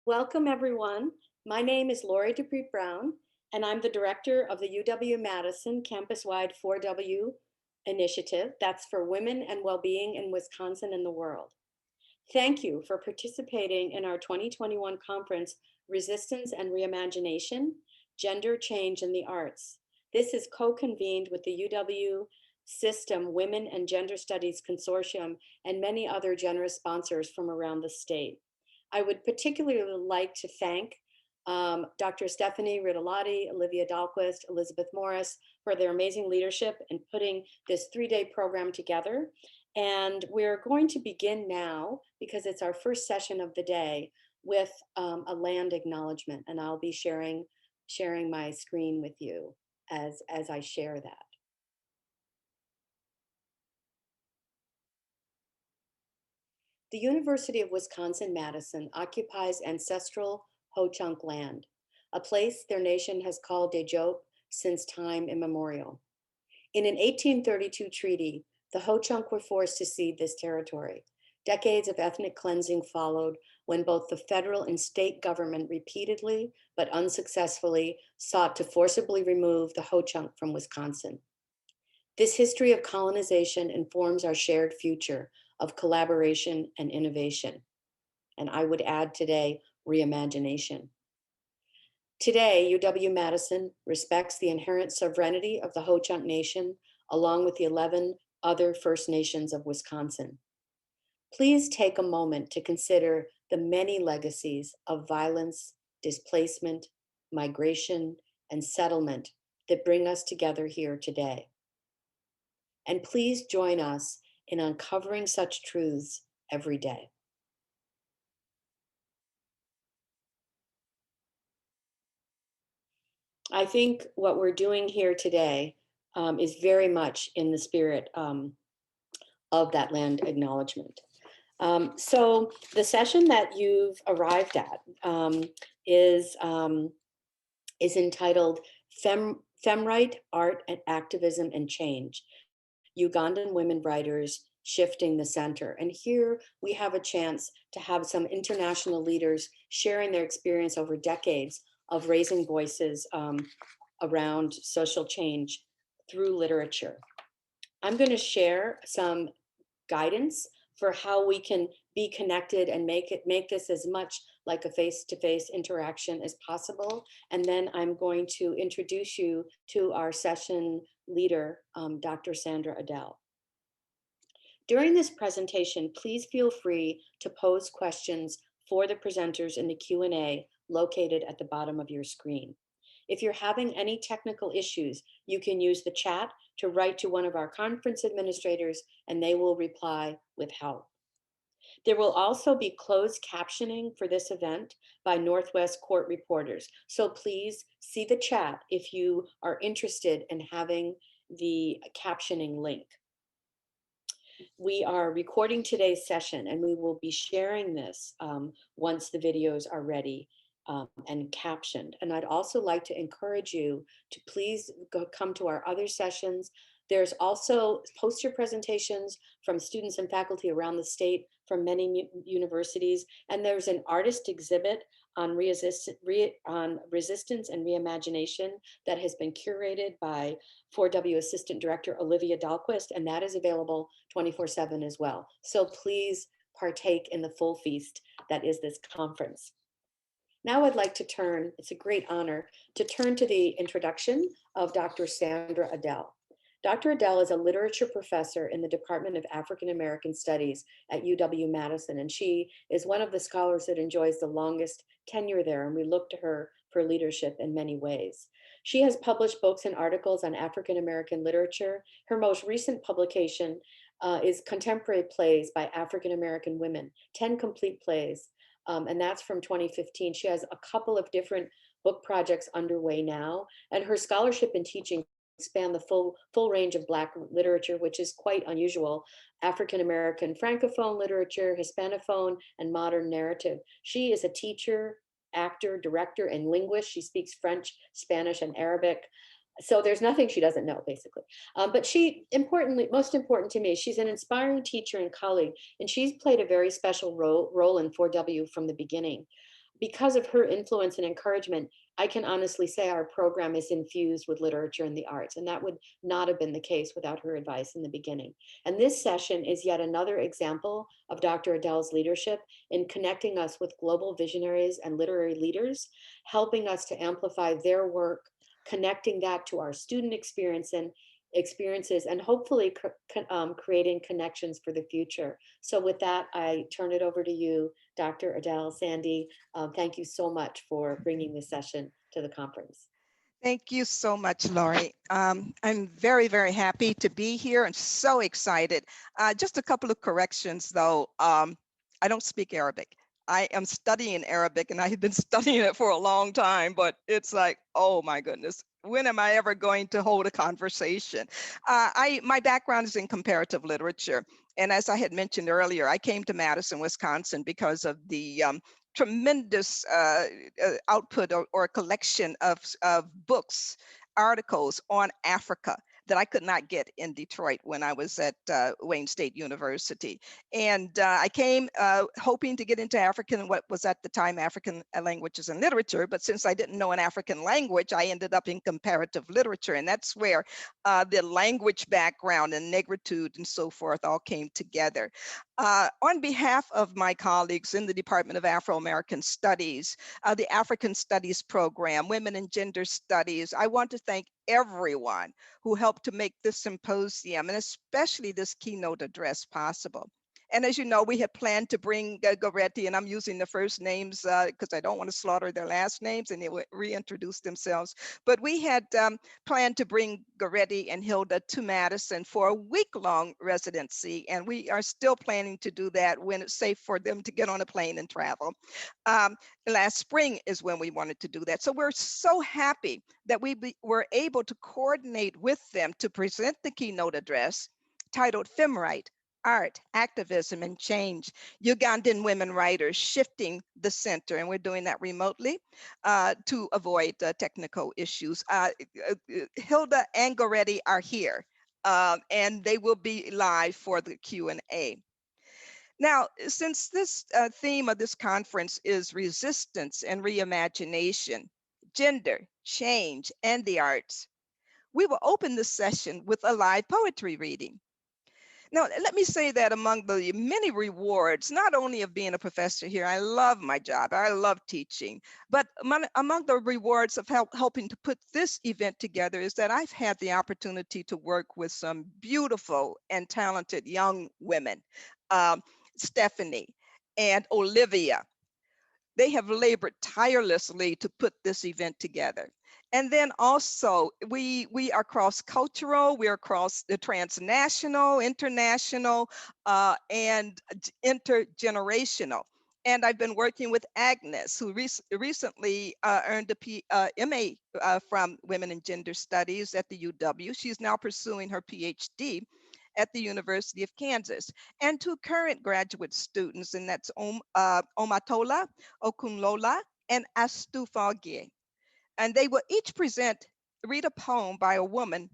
Welcome, everyone. My name is Lori DiPrete Brown, and I'm the director of the UW-Madison campus-wide 4W initiative. That's for women and well-being in Wisconsin and the world. Thank you for participating in our 2021 conference, Resistance and Reimagination, Gender Change in the Arts. This is co-convened with the UW System Women and Gender Studies Consortium and many other generous sponsors from around the state. I would particularly like to thank Dr. Stephanie Ritolotti, Olivia Dahlquist, Elizabeth Morris for their amazing leadership in putting this 3-day program together. And we're going to begin now, because it's our first session of the day, with a land acknowledgement. And I'll be sharing my screen with you as I share that. The University of Wisconsin-Madison occupies ancestral Ho-Chunk land, a place their nation has called Dejope since time immemorial. In an 1832 treaty, the Ho-Chunk were forced to cede this territory. Decades of ethnic cleansing followed when both the federal and state government repeatedly but unsuccessfully sought to forcibly remove the Ho-Chunk from Wisconsin. This history of colonization informs our shared future of collaboration and innovation. And I would add today, reimagination. Today, UW-Madison respects the inherent sovereignty of the Ho-Chunk Nation, along with the 11 other First Nations of Wisconsin. Please take a moment to consider the many legacies of violence, displacement, migration, and settlement that bring us together here today. And please join us in uncovering such truths every day. I think what we're doing here today is very much in the spirit of that land acknowledgement. So the session that you've arrived at is entitled FEMRITE, Art and Activism and Change, Ugandan Women Writers Shifting the Center. And here we have a chance to have some international leaders sharing their experience over decades of raising voices around social change through literature. I'm going to share some guidance for how we can be connected and make this as much like a face-to-face interaction as possible. And then I'm going to introduce you to our session leader, Dr. Sandra Adell. During this presentation, please feel free to pose questions for the presenters in the Q&A located at the bottom of your screen. If you're having any technical issues, you can use the chat to write to one of our conference administrators and they will reply with help. There will also be closed captioning for this event by Northwest Court reporters. So please see the chat if you are interested in having the captioning link. We are recording today's session and we will be sharing this once the videos are ready and captioned. And I'd also like to encourage you to please come to our other sessions. There's also poster presentations from students and faculty around the state from many universities. And there's an artist exhibit on resistance and reimagination that has been curated by 4W Assistant Director Olivia Dahlquist, and that is available 24/7 as well. So please partake in the full feast that is this conference. Now I'd like to turn, it's a great honor, to turn to the introduction of Dr. Sandra Adell. Dr. Adell is a literature professor in the Department of African American Studies at UW-Madison, and she is one of the scholars that enjoys the longest tenure there, and we look to her for leadership in many ways. She has published books and articles on African American literature. Her most recent publication is Contemporary Plays by African American Women, 10 complete plays, and that's from 2015. She has a couple of different book projects underway now, and her scholarship and teaching span the full range of Black literature, which is quite unusual: African American Francophone literature, Hispanophone, and modern narrative. She is a teacher, actor, director, and linguist. She speaks French, Spanish, and Arabic. So there's nothing she doesn't know, basically. But she, most important to me, she's an inspiring teacher and colleague, and she's played a very special role in 4W from the beginning, because of her influence and encouragement, I can honestly say our program is infused with literature and the arts, and that would not have been the case without her advice in the beginning. And this session is yet another example of Dr. Adell's leadership in connecting us with global visionaries and literary leaders, helping us to amplify their work, connecting that to our student experiences, and hopefully creating connections for the future. So with that, I turn it over to you, Dr. Adell. Sandy, thank you so much for bringing this session to the conference. Thank you so much, Lori. I'm very, very happy to be here and so excited. Just a couple of corrections, though. I don't speak Arabic. I am studying Arabic, and I have been studying it for a long time, but it's like, oh my goodness, when am I ever going to hold a conversation? My background is in comparative literature. And as I had mentioned earlier, I came to Madison, Wisconsin because of the tremendous output or collection of books, articles on Africa that I could not get in Detroit when I was at Wayne State University. And I came hoping to get into African, what was at the time African languages and literature, but since I didn't know an African language, I ended up in comparative literature. And that's where the language background and negritude and so forth all came together. On behalf of my colleagues in the Department of Afro-American Studies, the African Studies Program, Women and Gender Studies, I want to thank everyone who helped to make this symposium and especially this keynote address possible. And as you know, we had planned to bring Goretti, and I'm using the first names because I don't want to slaughter their last names and they will reintroduce themselves. But we had planned to bring Goretti and Hilda to Madison for a week-long residency, and we are still planning to do that when it's safe for them to get on a plane and travel. Last spring is when we wanted to do that. So we're so happy that we were able to coordinate with them to present the keynote address titled FEMRITE, Art, Activism, and Change, Ugandan Women Writers Shifting the Center. And we're doing that remotely to avoid technical issues. Hilda and Goretti are here, and they will be live for the Q&A. Now, since this theme of this conference is resistance and reimagination, gender, change, and the arts, we will open this session with a live poetry reading. Now, let me say that among the many rewards, not only of being a professor here, I love my job, I love teaching, but among the rewards of helping to put this event together is that I've had the opportunity to work with some beautiful and talented young women, Stephanie and Olivia. They have labored tirelessly to put this event together. And then also we are cross-cultural, we are cross the transnational, international, and intergenerational. And I've been working with Agnes, who recently earned a MA from Women and Gender Studies at the UW. She's now pursuing her PhD at the University of Kansas, and two current graduate students, and that's Omotola, Okunlola, and Astou. And they will each read a poem by a woman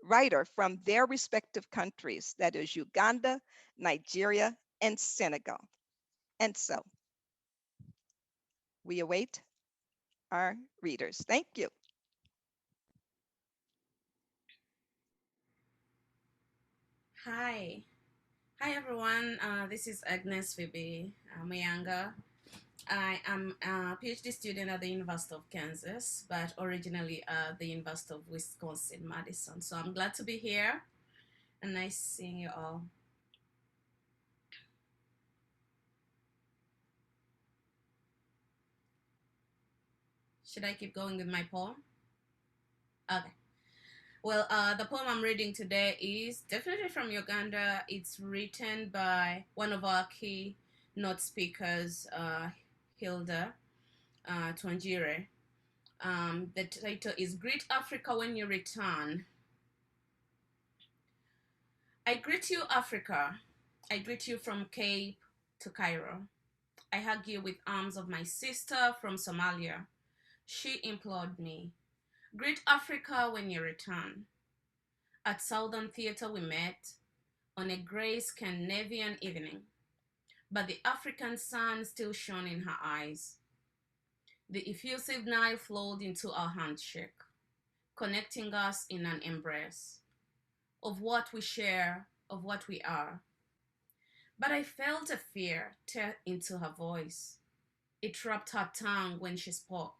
writer from their respective countries, that is Uganda, Nigeria, and Senegal. And so we await our readers. Thank you. Hi. Hi, everyone. This is Agnes Phoebe Muyanga. I am a PhD student at the University of Kansas, but originally at the University of Wisconsin-Madison. So I'm glad to be here and nice seeing you all. Should I keep going with my poem? Okay. Well, the poem I'm reading today is definitely from Uganda. It's written by one of our key note speakers, Hilda Twongyeirwe. The title is Greet Africa When You Return. I greet you, Africa. I greet you from Cape to Cairo. I hug you with arms of my sister from Somalia. She implored me, Greet Africa when you return. At Southern Theatre we met on a gray Scandinavian evening, but the African sun still shone in her eyes. The effusive night flowed into our handshake, connecting us in an embrace of what we share, of what we are. But I felt a fear tear into her voice. It wrapped her tongue when she spoke.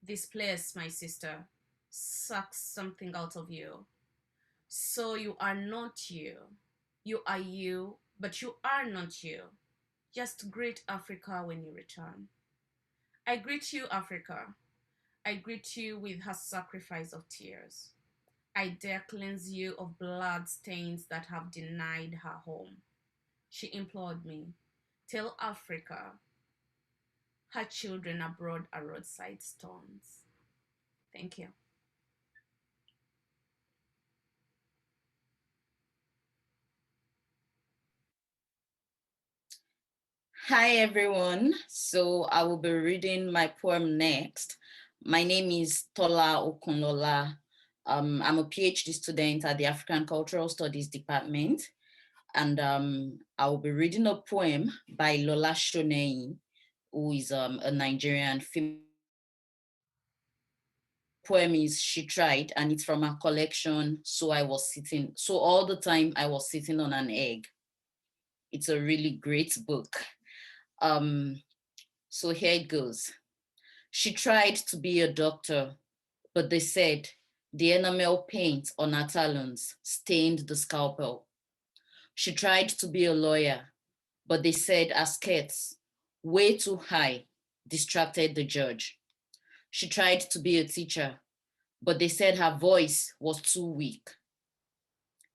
This place, my sister, sucks something out of you. So you are not you. You are you, but you are not you. Just greet Africa when you return. I greet you, Africa. I greet you with her sacrifice of tears. I dare cleanse you of blood stains that have denied her home. She implored me, tell Africa her children abroad are roadside stones. Thank you. Hi everyone. So I will be reading my poem next. My name is Tola Okunlola. I'm a PhD student at the African Cultural Studies Department, and I will be reading a poem by Lola Shoneyin, who is a Nigerian female. Poem is She Tried, and it's from her collection So All the Time I Was Sitting on an Egg. It's a really great book. So here it goes. She tried to be a doctor, but they said the enamel paint on her talons stained the scalpel. She tried to be a lawyer, but they said her skirts, way too high, distracted the judge. She tried to be a teacher, but they said her voice was too weak,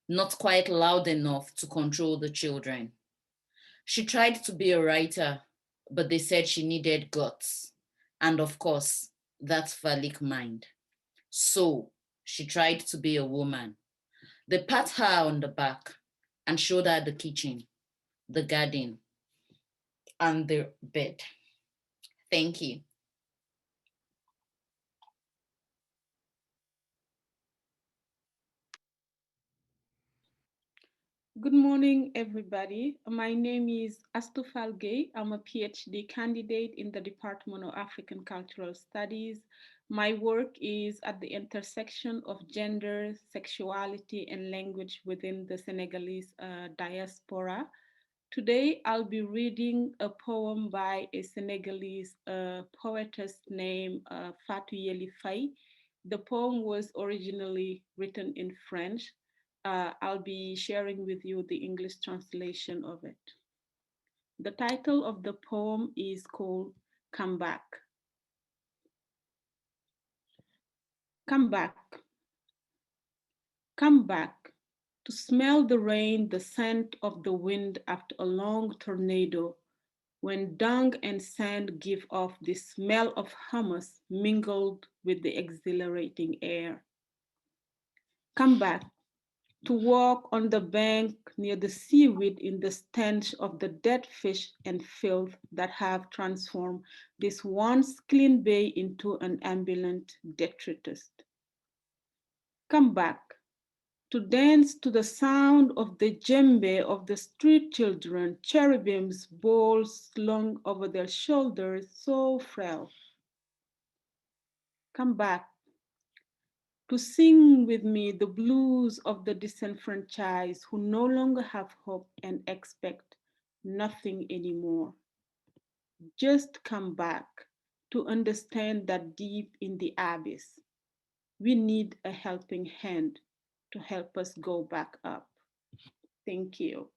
not quite loud enough to control the children. She tried to be a writer, but they said she needed guts. And of course, that phallic mind. So she tried to be a woman. They pat her on the back and showed her the kitchen, the garden, and the bed. Thank you. Good morning, everybody. My name is Astou Gueye. I'm a PhD candidate in the Department of African Cultural Studies. My work is at the intersection of gender, sexuality, and language within the Senegalese diaspora. Today, I'll be reading a poem by a Senegalese poetess named Fatou Yeli Faye. The poem was originally written in French. I'll be sharing with you the English translation of it. The title of the poem is called Come Back. Come back. Come back to smell the rain, the scent of the wind after a long tornado, when dung and sand give off the smell of hummus mingled with the exhilarating air. Come back to walk on the bank near the seaweed in the stench of the dead fish and filth that have transformed this once clean bay into an ambulant detritus. Come back to dance to the sound of the djembe of the street children, cherubims, bowls slung over their shoulders, so frail. Come back to sing with me the blues of the disenfranchised who no longer have hope and expect nothing anymore. Just come back to understand that deep in the abyss, we need a helping hand to help us go back up. Thank you.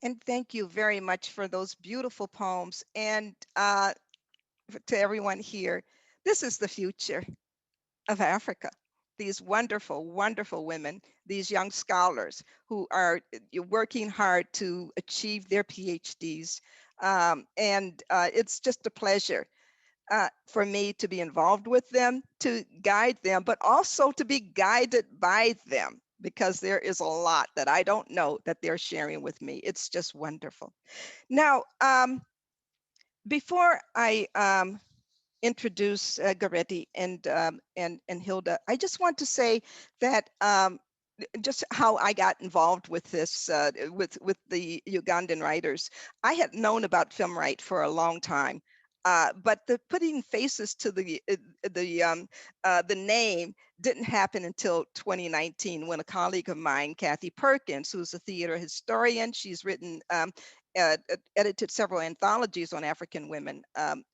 And thank you very much for those beautiful poems. And to everyone here, this is the future of Africa. These wonderful, wonderful women, these young scholars who are working hard to achieve their PhDs. It's just a pleasure for me to be involved with them, to guide them, but also to be guided by them, because there is a lot that I don't know that they're sharing with me. It's just wonderful. Now, before I introduce Goretti and Hilda, I just want to say that just how I got involved with this, with the Ugandan writers. I had known about FEMRITE for a long time, but the putting faces to the name didn't happen until 2019, when a colleague of mine, Kathy Perkins, who's a theater historian, she's written edited several anthologies on African women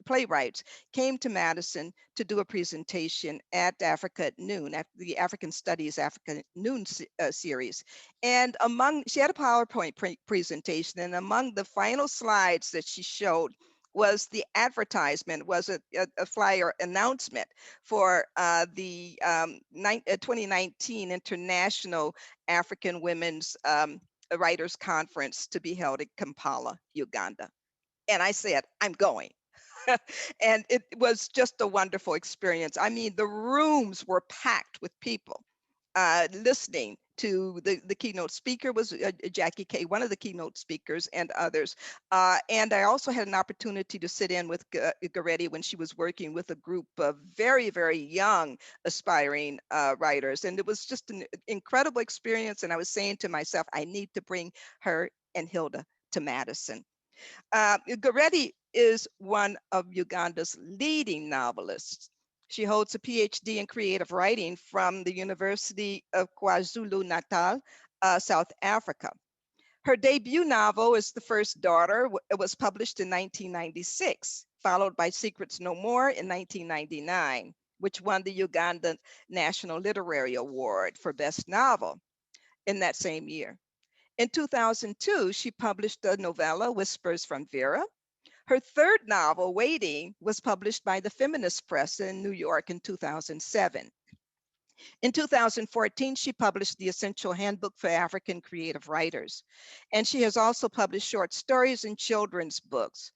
playwrights, came to Madison to do a presentation at Africa at Noon, at the African Studies Africa at Noon series. And she had a PowerPoint presentation, and among the final slides that she showed was the advertisement, was a flyer announcement for the 2019 International African Women's Writers Conference to be held in Kampala, Uganda. And I said, I'm going. And it was just a wonderful experience. I mean, the rooms were packed with people listening to the keynote speaker was Jackie Kay, one of the keynote speakers, and others. And I also had an opportunity to sit in with Goretti when she was working with a group of very, very young aspiring writers. And it was just an incredible experience. And I was saying to myself, I need to bring her and Hilda to Madison. Goretti is one of Uganda's leading novelists. She holds a PhD in creative writing from the University of KwaZulu-Natal, South Africa. Her debut novel is The First Daughter. It was published in 1996, followed by Secrets No More in 1999, which won the Uganda National Literary Award for Best Novel in that same year. In 2002, she published the novella Whispers from Vera. Her third novel, Waiting, was published by the Feminist Press in New York in 2007. In 2014, she published The Essential Handbook for African Creative Writers. And she has also published short stories and children's books.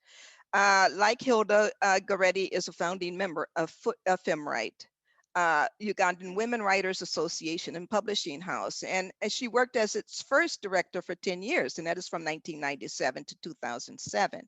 Like Hilda, Goretti is a founding member of FEMRITE, Ugandan Women Writers Association and Publishing House. And she worked as its first director for 10 years, and that is from 1997 to 2007.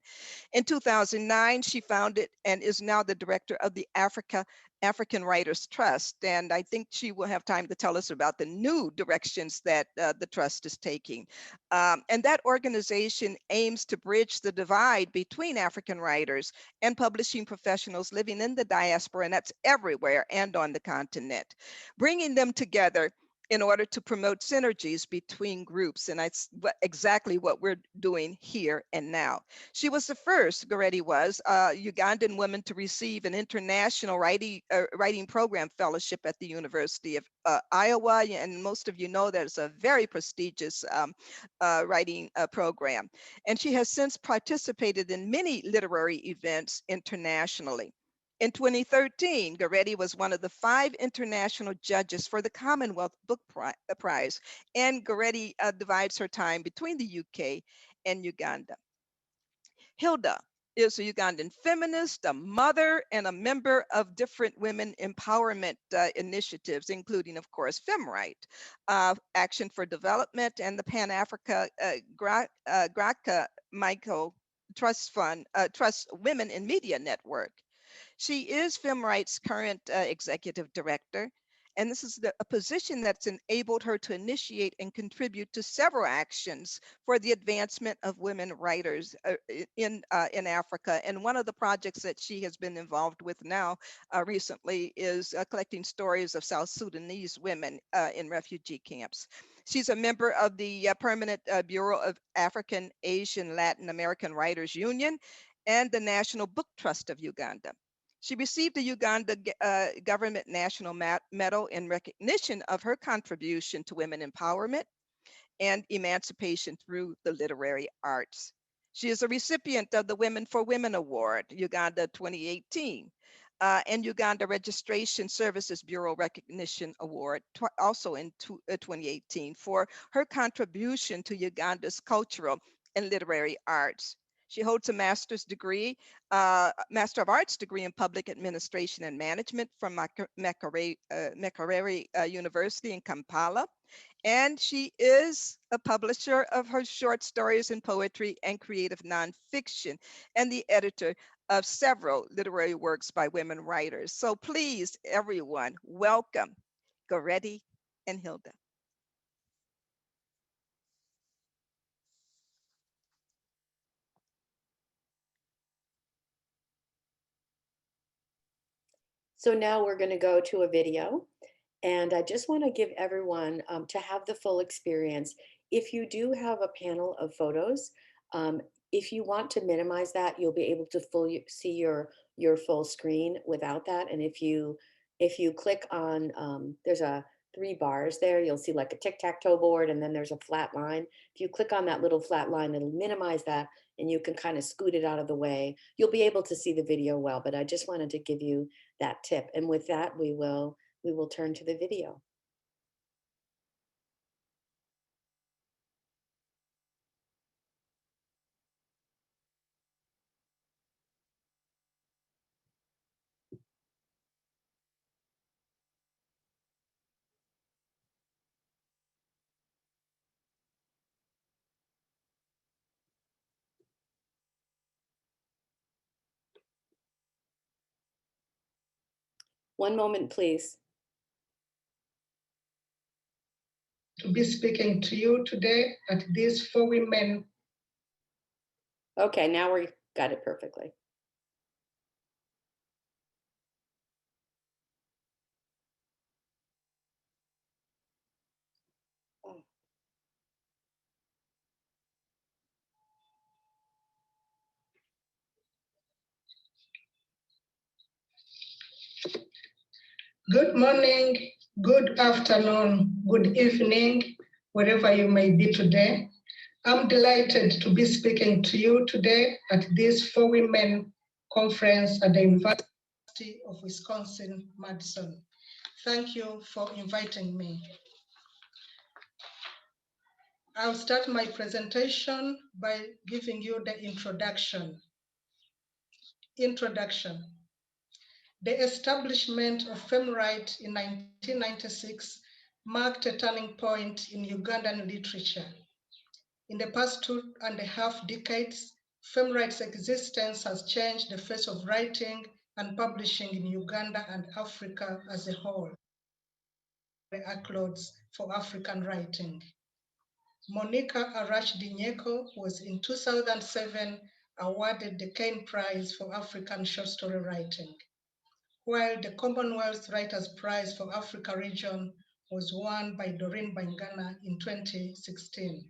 In 2009, she founded and is now the director of the African Writers Trust. And I think she will have time to tell us about the new directions that the trust is taking. And that organization aims to bridge the divide between African writers and publishing professionals living in the diaspora, and that's everywhere and on the continent, bringing them together in order to promote synergies between groups. And that's exactly what we're doing here and now. She was the first, Goretti was, Ugandan woman to receive an international writing program fellowship at the University of Iowa. And most of you know that it's a very prestigious writing program. And she has since participated in many literary events internationally. In 2013, Goretti was one of the 5 international judges for the Commonwealth Book Prize, and Goretti divides her time between the UK and Uganda. Hilda is a Ugandan feminist, a mother, and a member of different women empowerment initiatives, including, of course, FEMRITE, Action for Development, and the Pan-Africa Graca Michael Trust Fund, Trust Women in Media Network. She is FEMRITE's current executive director, and this is a position that's enabled her to initiate and contribute to several actions for the advancement of women writers in Africa. And one of the projects that she has been involved with now recently is collecting stories of South Sudanese women in refugee camps. She's a member of the Permanent Bureau of African, Asian, Latin American Writers Union and the National Book Trust of Uganda. She received the Uganda Government National Medal in recognition of her contribution to women empowerment and emancipation through the literary arts. She is a recipient of the Women for Women Award, Uganda 2018, and Uganda Registration Services Bureau Recognition Award, also in 2018, for her contribution to Uganda's cultural and literary arts. She holds a master's degree, Master of Arts degree in Public Administration and Management from Makerere University in Kampala. And she is a publisher of her short stories and poetry and creative nonfiction, and the editor of several literary works by women writers. So please, everyone, welcome Goretti and Hilda. So now we're going to go to a video, and I just want to give everyone to have the full experience. If you do have a panel of photos, if you want to minimize that, you'll be able to see your full screen without that. And if you click on, there's a 3 bars there, you'll see like a tic-tac-toe board, and then there's a flat line. If you click on that little flat line, it'll minimize that, and you can kind of scoot it out of the way. You'll be able to see the video well, but I just wanted to give you that tip. And with that, we will turn to the video. One moment, please. To be speaking to you today at this For Women. Okay, now we got it perfectly. Oh. Good morning, good afternoon, good evening, wherever you may be today. I'm delighted to be speaking to you today at this For Women conference at the University of Wisconsin-Madison. Thank you for inviting me. I'll start my presentation by giving you the introduction. The establishment of FEMRITE in 1996 marked a turning point in Ugandan literature. In the past 2.5 decades, FEMRITE's existence has changed the face of writing and publishing in Uganda and Africa as a whole. The accolades for African writing. Monica Arachdinyeko was in 2007 awarded the Cain Prize for African short story writing, while the Commonwealth Writers' Prize for Africa region was won by Doreen Bangana in 2016.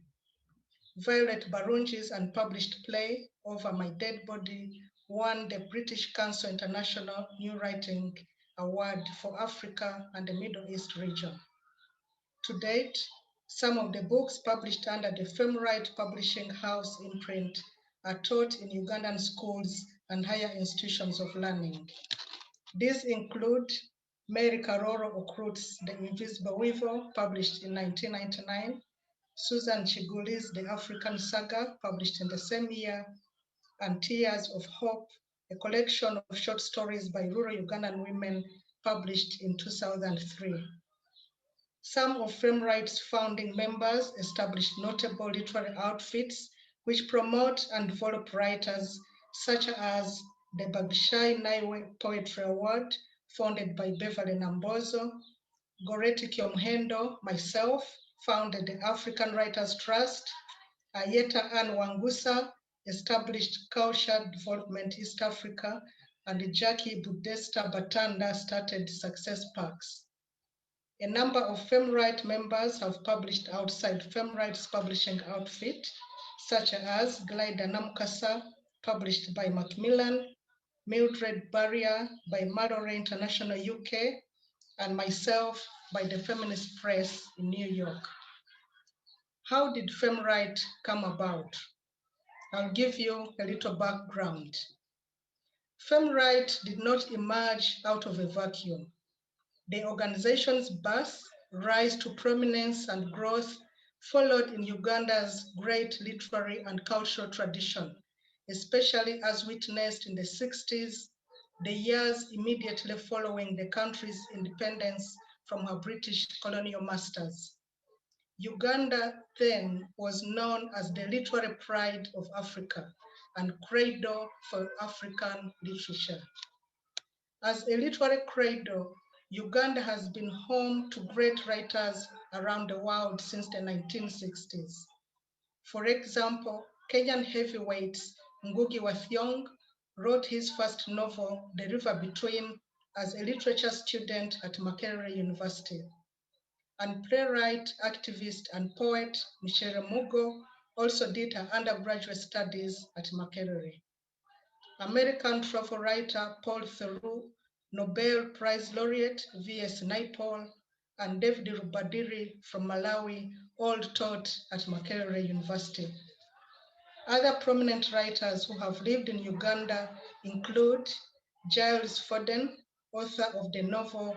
Violet Barungi's unpublished play, Over My Dead Body, won the British Council International New Writing Award for Africa and the Middle East region. To date, some of the books published under the FEMRITE Publishing House imprint are taught in Ugandan schools and higher institutions of learning. These include Mary Karoro Okrut's The Invisible Weaver, published in 1999, Susan Chiguli's The African Saga, published in the same year, and Tears of Hope, a collection of short stories by rural Ugandan women, published in 2003. Some of FEMRITE's founding members established notable literary outfits which promote and develop writers, such as the Babishai Naiwe Poetry Award, founded by Beverly Nambozo, Goretti Kyomuhendo, myself, founded the African Writers Trust, Ayeta Ann Wangusa established Culture Development East Africa, and Jackie Budesta Batanda started Success Parks. A number of FEMRITE members have published outside FEMRITE's publishing outfit, such as Glider Namkasa, published by Macmillan, Mildred Barrier by Mallory International UK, and myself by the Feminist Press in New York. How did FEMRITE come about? I'll give you a little background. FEMRITE did not emerge out of a vacuum. The organization's birth, rise to prominence, and growth followed in Uganda's great literary and cultural tradition, especially as witnessed in the 60s, the years immediately following the country's independence from her British colonial masters. Uganda then was known as the literary pride of Africa and cradle for African literature. As a literary cradle, Uganda has been home to great writers around the world since the 1960s. For example, Kenyan heavyweight Ngugi wa Thiong'o wrote his first novel, The River Between, as a literature student at Makerere University. And playwright, activist, and poet Michelle Mugo also did her undergraduate studies at Makerere. American travel writer Paul Theroux, Nobel Prize laureate V.S. Naipaul, and David Rubadiri from Malawi all taught at Makerere University. Other prominent writers who have lived in Uganda include Giles Foden, author of the novel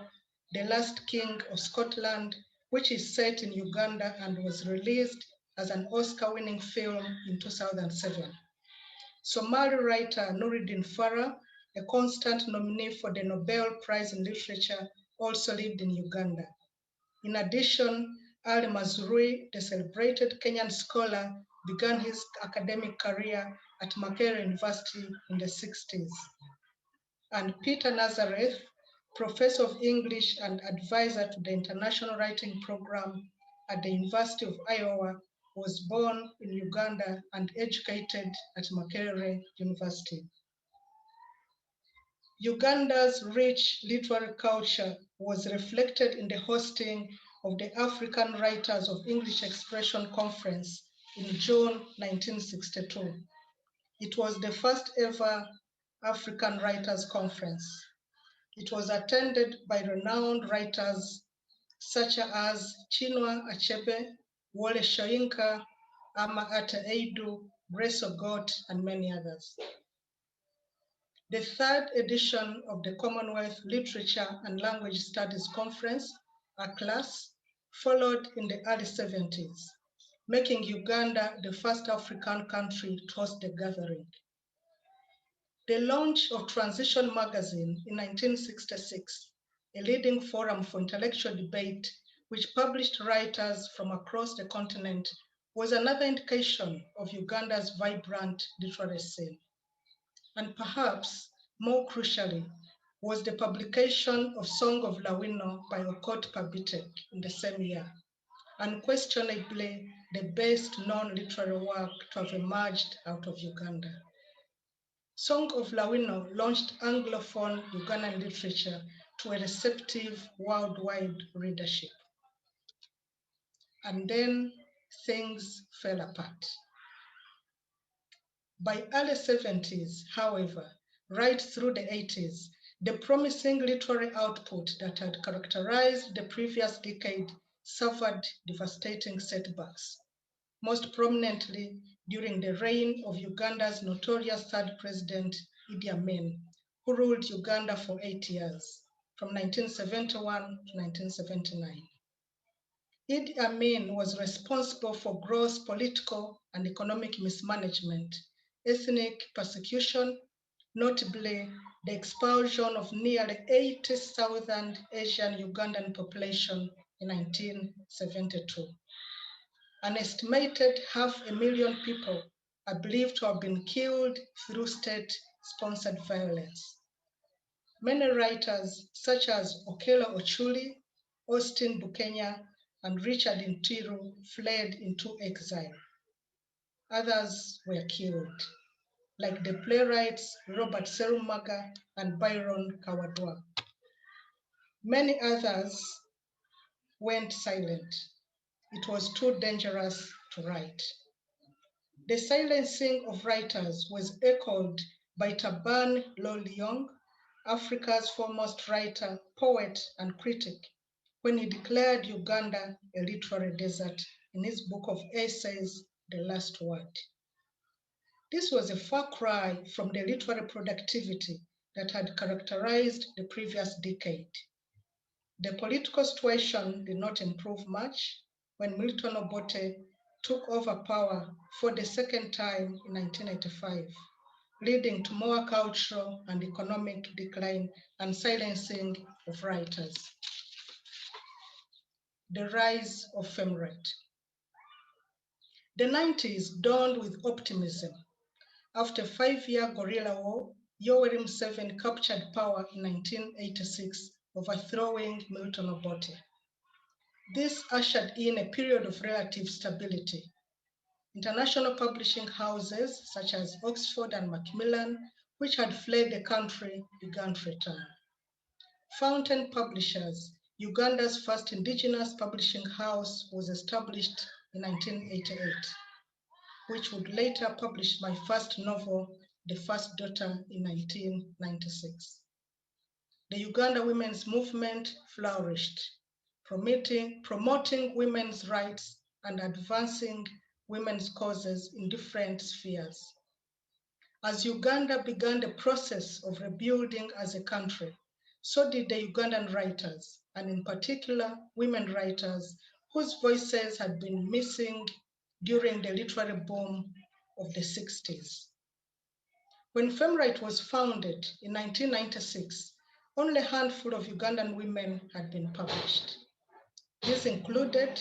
The Last King of Scotland, which is set in Uganda and was released as an Oscar-winning film in 2007. Somali writer Nuruddin Farah, a constant nominee for the Nobel Prize in Literature, also lived in Uganda. In addition, Ali Mazrui, the celebrated Kenyan scholar, began his academic career at Makerere University in the 60s. And Peter Nazareth, professor of English and advisor to the International Writing Program at the University of Iowa, was born in Uganda and educated at Makerere University. Uganda's rich literary culture was reflected in the hosting of the African Writers of English Expression Conference in June 1962. It was the first ever African Writers Conference. It was attended by renowned writers such as Chinua Achebe, Wole Soyinka, Ama Ata Eidu, Grace Ogot, and many others. The third edition of the Commonwealth Literature and Language Studies Conference, ACLAS, followed in the early 70s, making Uganda the first African country to host the gathering. The launch of Transition magazine in 1966, a leading forum for intellectual debate, which published writers from across the continent, was another indication of Uganda's vibrant literary scene. And perhaps more crucially, was the publication of Song of Lawino by Okot Pabitek in the same year, unquestionably the best known literary work to have emerged out of Uganda. Song of Lawino launched Anglophone Ugandan literature to a receptive worldwide readership. And then things fell apart. By early 70s, however, right through the 80s, the promising literary output that had characterized the previous decade suffered devastating setbacks, most prominently during the reign of Uganda's notorious third president, Idi Amin, who ruled Uganda for 8 years, from 1971 to 1979. Idi Amin was responsible for gross political and economic mismanagement, ethnic persecution, notably the expulsion of nearly 80,000 Asian Ugandan population in 1972. An estimated 500,000 people are believed to have been killed through state-sponsored violence. Many writers, such as Okello Ochuli, Austin Bukenya, and Richard Ntiru, fled into exile. Others were killed, like the playwrights Robert Serumaga and Byron Kawadwa. Many others went silent. It was too dangerous to write. The silencing of writers was echoed by Taban Loliong, Africa's foremost writer, poet, and critic, when he declared Uganda a literary desert in his book of essays, The Last Word. This was a far cry from the literary productivity that had characterized the previous decade. The political situation did not improve much when Milton Obote took over power for the second time in 1985, leading to more cultural and economic decline and silencing of writers. The rise of FEMRITE. The 90s dawned with optimism. After a 5-year guerrilla war, Yoweri Museveni captured power in 1986, overthrowing Milton Obote. This ushered in a period of relative stability. International publishing houses such as Oxford and Macmillan, which had fled the country, began to return. Fountain Publishers, Uganda's first indigenous publishing house, was established in 1988, which would later publish my first novel, The First Daughter, in 1996. The Uganda women's movement flourished, promoting women's rights and advancing women's causes in different spheres. As Uganda began the process of rebuilding as a country, so did the Ugandan writers, and in particular, women writers whose voices had been missing during the literary boom of the 60s. When FEMRITE was founded in 1996, only a handful of Ugandan women had been published. These included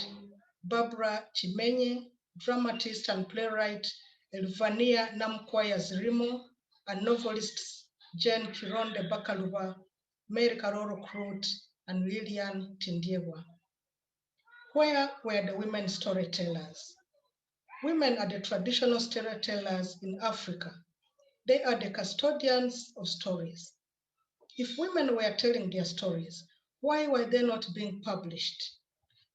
Barbara Chimenye, dramatist and playwright Elvania Namkwaya Zirimo, and novelists Jane Kironde Bakaluba, Mary Karoro Krut, and Lillian Tindiewa. Where were the women storytellers? Women are the traditional storytellers in Africa. They are the custodians of stories. If women were telling their stories, why were they not being published?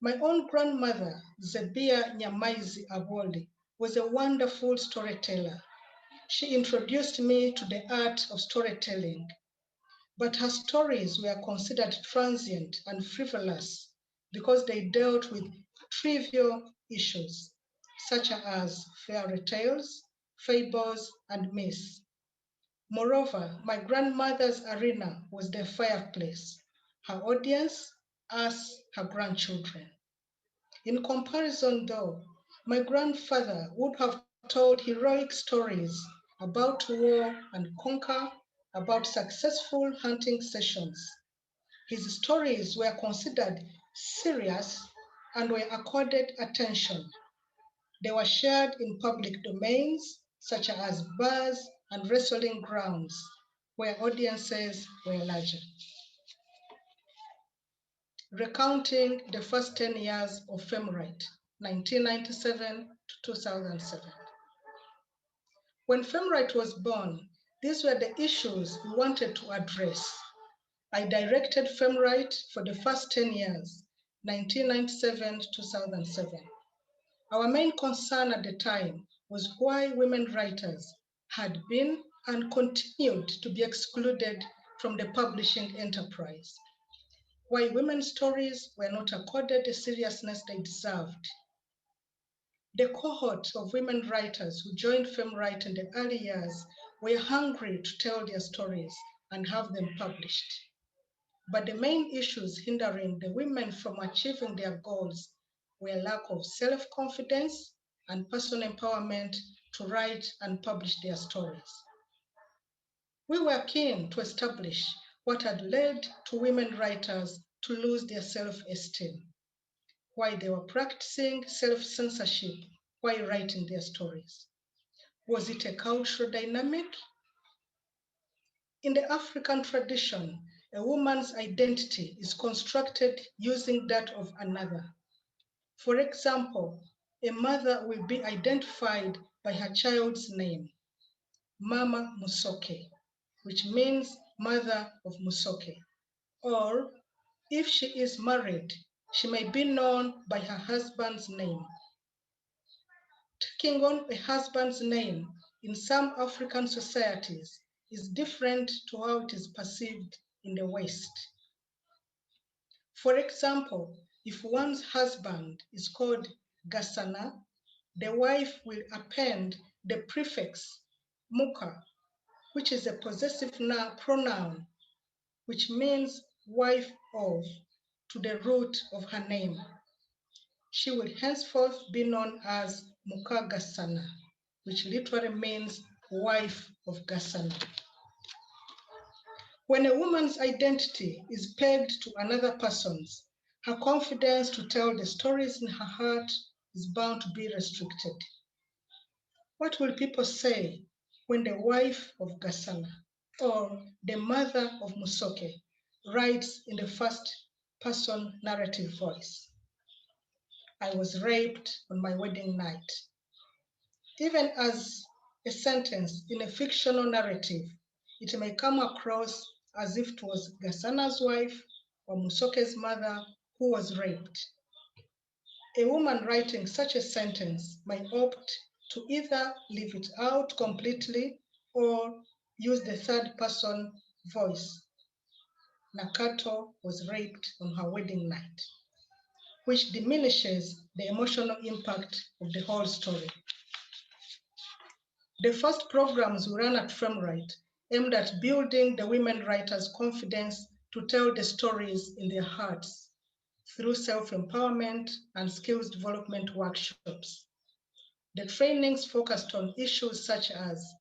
My own grandmother, Zebia Nyamaizi Aboli, was a wonderful storyteller. She introduced me to the art of storytelling, but her stories were considered transient and frivolous because they dealt with trivial issues, such as fairy tales, fables, and myths. Moreover, my grandmother's arena was the fireplace, her audience, us, her grandchildren. In comparison, though, my grandfather would have told heroic stories about war and conquer, about successful hunting sessions. His stories were considered serious and were accorded attention. They were shared in public domains, such as bars and wrestling grounds, where audiences were larger. Recounting the first 10 years of FEMRITE, 1997 to 2007. When FEMRITE was born, these were the issues we wanted to address. I directed FEMRITE for the first 10 years, 1997 to 2007. Our main concern at the time was why women writers had been and continued to be excluded from the publishing enterprise, why women's stories were not accorded the seriousness they deserved. The cohort of women writers who joined FEMRITE in the early years were hungry to tell their stories and have them published. But the main issues hindering the women from achieving their goals were lack of self-confidence and personal empowerment to write and publish their stories. We were keen to establish what had led to women writers to lose their self-esteem, why they were practicing self-censorship while writing their stories. Was it a cultural dynamic? In the African tradition, a woman's identity is constructed using that of another. For example, a mother will be identified by her child's name, Mama Musoke, which means mother of Musoke. Or if she is married, she may be known by her husband's name. Taking on a husband's name in some African societies is different to how it is perceived in the West. For example, if one's husband is called Gasana, the wife will append the prefix Muka, which is a possessive pronoun, which means wife of, to the root of her name. She will henceforth be known as Muka Gasana, which literally means wife of Gasana. When a woman's identity is pegged to another person's, her confidence to tell the stories in her heart is bound to be restricted. What will people say when the wife of Gasana or the mother of Musoke writes in the first person narrative voice? I was raped on my wedding night. Even as a sentence in a fictional narrative, it may come across as if it was Gasana's wife or Musoke's mother who was raped. A woman writing such a sentence might opt to either leave it out completely or use the third person voice. Nakato was raped on her wedding night, which diminishes the emotional impact of the whole story. The first programs we ran at FEMRITE aimed at building the women writers' confidence to tell the stories in their hearts through self-empowerment and skills development workshops. The trainings focused on issues such as,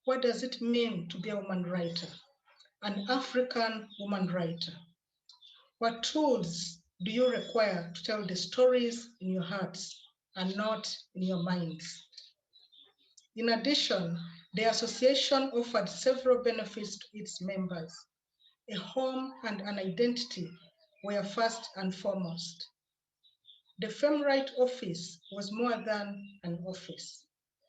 what does it mean to be a woman writer, an African woman writer? What tools do you require to tell the stories in your hearts and not in your minds? In addition, the association offered several benefits to its members. A home and an identity were first and foremost. The FEMRITE office was more than an office.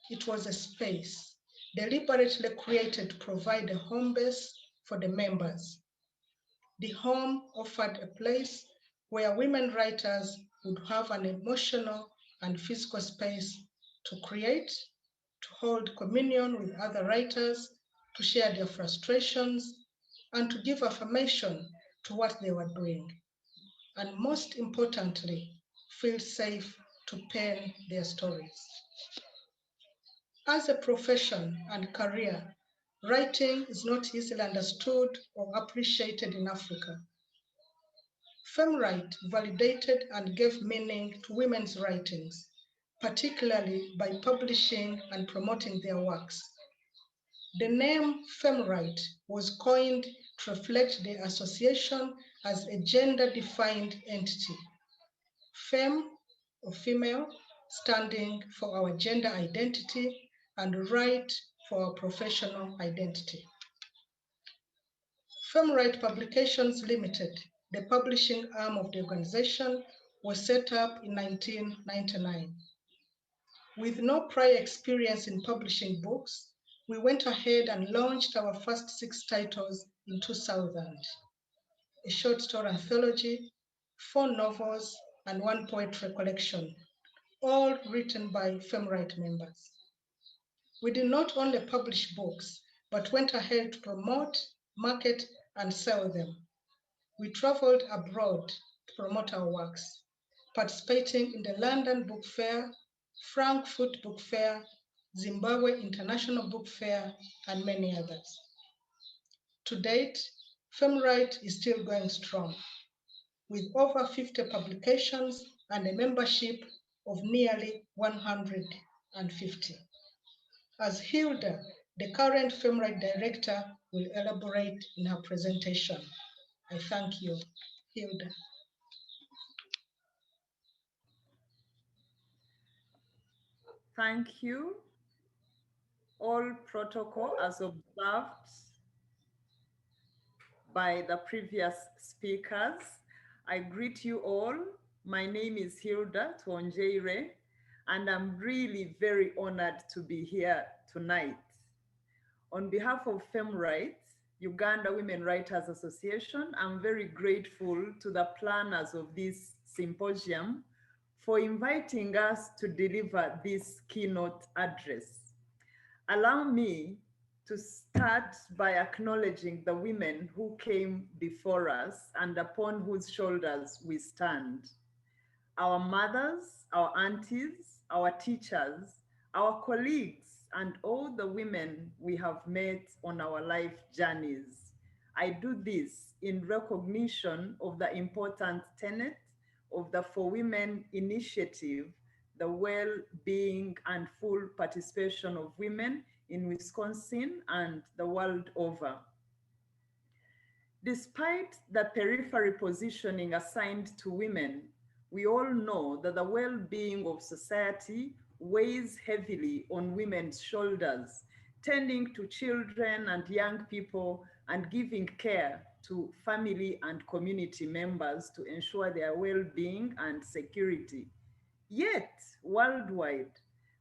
It was a space deliberately created to provide a home base for the members. The home offered a place where women writers would have an emotional and physical space to create, to hold communion with other writers, to share their frustrations, and to give affirmation to what they were doing. And most importantly, feel safe to pen their stories. As a profession and career, writing is not easily understood or appreciated in Africa. FEMRITE validated and gave meaning to women's writings, particularly by publishing and promoting their works. The name FEMRITE was coined to reflect the association as a gender-defined entity. Fem, or female, standing for our gender identity, and right for our professional identity. FEMRITE Publications Limited, the publishing arm of the organization, was set up in 1999. With no prior experience in publishing books, we went ahead and launched our first 6 titles in 2000. A short story anthology, 4 novels, and 1 poetry collection, all written by FEMRITE members. We did not only publish books, but went ahead to promote, market, and sell them. We traveled abroad to promote our works, participating in the London Book Fair, Frankfurt Book Fair, Zimbabwe International Book Fair, and many others. To date, FEMRITE is still going strong, with over 50 publications and a membership of nearly 150. As Hilda, the current FEMRITE director, will elaborate in her presentation. I thank you, Hilda. Thank you. All protocol as observed by the previous speakers. I greet you all. My name is Hilda Twongyeirwe, and I'm really very honored to be here tonight. On behalf of FEMRITE, Uganda Women Writers Association, I'm very grateful to the planners of this symposium for inviting us to deliver this keynote address. Allow me to start by acknowledging the women who came before us and upon whose shoulders we stand. Our mothers, our aunties, our teachers, our colleagues, and all the women we have met on our life journeys. I do this in recognition of the important tenet of the For Women initiative, the well-being and full participation of women in Wisconsin and the world over. Despite the periphery positioning assigned to women, we all know that the well-being of society weighs heavily on women's shoulders, tending to children and young people and giving care to family and community members to ensure their well-being and security. Yet, worldwide,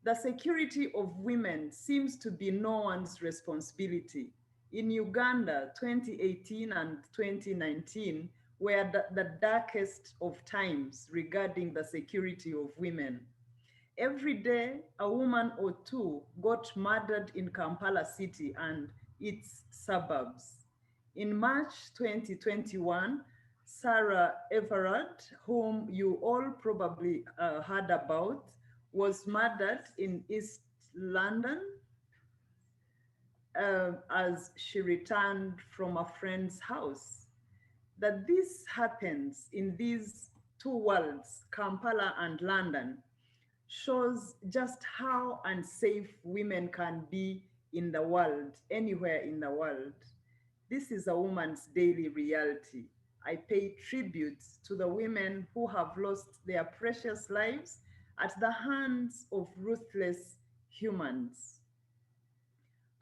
the security of women seems to be no one's responsibility. In Uganda, 2018 and 2019 were the darkest of times regarding the security of women. Every day, a woman or two got murdered in Kampala city and its suburbs. In March 2021, Sarah Everard, whom you all probably heard about, was murdered in East London as she returned from a friend's house. That this happens in these two worlds, Kampala and London, shows just how unsafe women can be in the world, anywhere in the world. This is a woman's daily reality. I pay tribute to the women who have lost their precious lives at the hands of ruthless humans.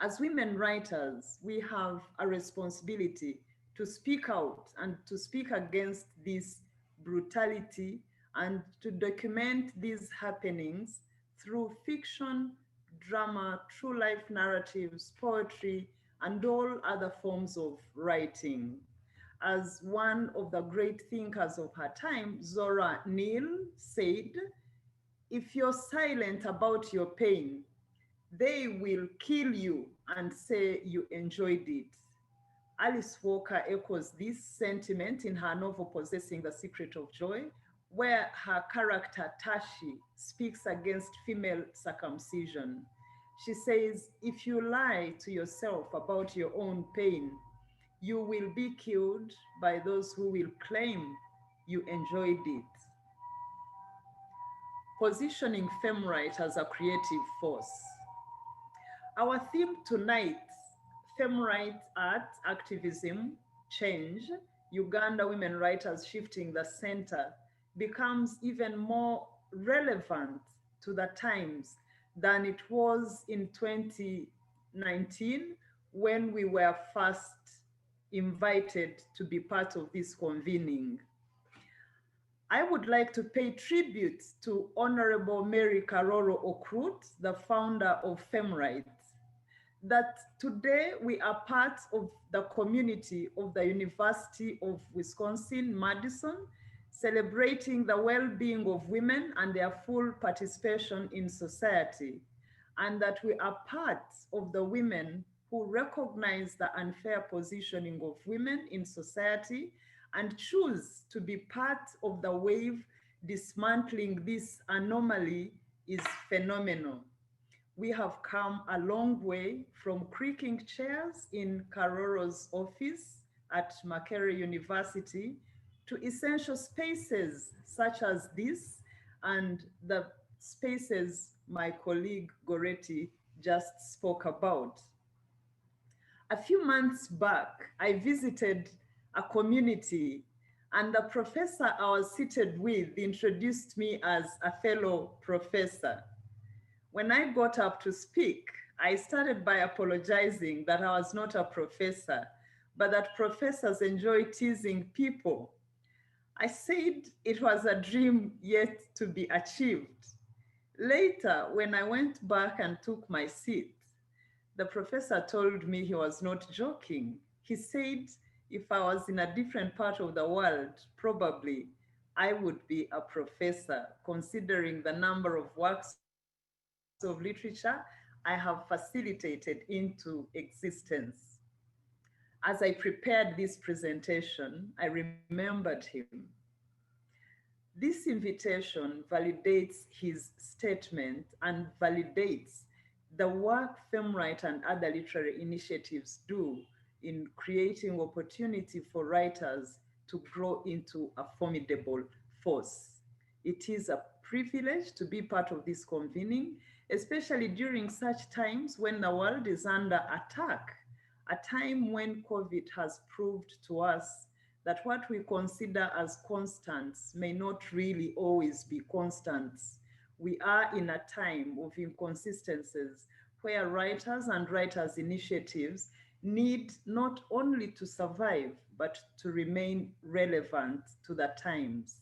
As women writers, we have a responsibility to speak out and to speak against this brutality and to document these happenings through fiction, drama, true life narratives, poetry, and all other forms of writing. As one of the great thinkers of her time, Zora Neale, said, if you're silent about your pain, they will kill you and say you enjoyed it. Alice Walker echoes this sentiment in her novel Possessing the Secret of Joy, where her character Tashi speaks against female circumcision. She says, if you lie to yourself about your own pain, you will be killed by those who will claim you enjoyed it. Positioning FEMRITE as a creative force. Our theme tonight, FEMRITE art, activism, change, Uganda women writers shifting the center, becomes even more relevant to the times than it was in 2019 when we were first invited to be part of this convening. I would like to pay tribute to Honorable Mary Karoro Okrut, the founder of FEMRITE, that today we are part of the community of the University of Wisconsin-Madison, celebrating the well-being of women and their full participation in society, and that we are part of the women who recognize the unfair positioning of women in society and choose to be part of the wave dismantling this anomaly is phenomenal. We have come a long way from creaking chairs in Karoro's office at Makerere University to essential spaces such as this and the spaces my colleague Goretti just spoke about. A few months back, I visited a community and the professor I was seated with introduced me as a fellow professor. When I got up to speak, I started by apologizing that I was not a professor, but that professors enjoy teasing people. I said it was a dream yet to be achieved. Later, when I went back and took my seat, the professor told me he was not joking. He said if I was in a different part of the world, probably I would be a professor, considering the number of works of literature I have facilitated into existence. As I prepared this presentation, I remembered him. This invitation validates his statement and validates the work FEMRITE and other literary initiatives do in creating opportunity for writers to grow into a formidable force. It is a privilege to be part of this convening, especially during such times when the world is under attack, a time when COVID has proved to us that what we consider as constants may not really always be constants. We are in a time of inconsistencies where writers and writers' initiatives need not only to survive, but to remain relevant to the times.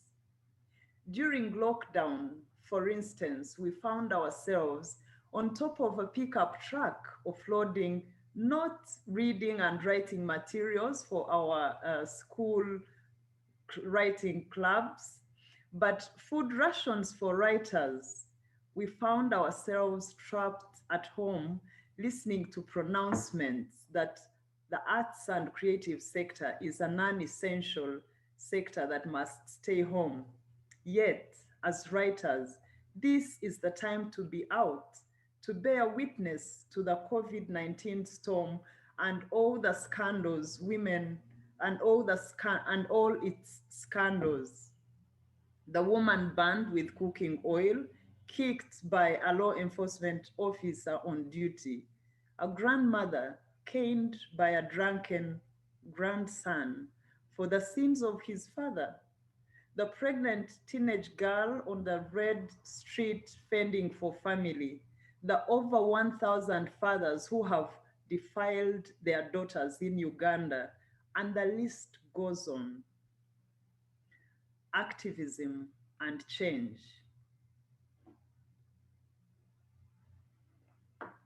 During lockdown, for instance, we found ourselves on top of a pickup truck offloading not reading and writing materials for our school writing clubs, but food rations for writers. We found ourselves trapped at home listening to pronouncements that the arts and creative sector is a non-essential sector that must stay home. Yet, as writers, this is the time to be out, to bear witness to the COVID-19 storm and all the scandals women and all its scandals. The woman burned with cooking oil, kicked by a law enforcement officer on duty, a grandmother caned by a drunken grandson for the sins of his father, the pregnant teenage girl on the red street fending for family, the over 1,000 fathers who have defiled their daughters in Uganda, and the list goes on. Activism and change.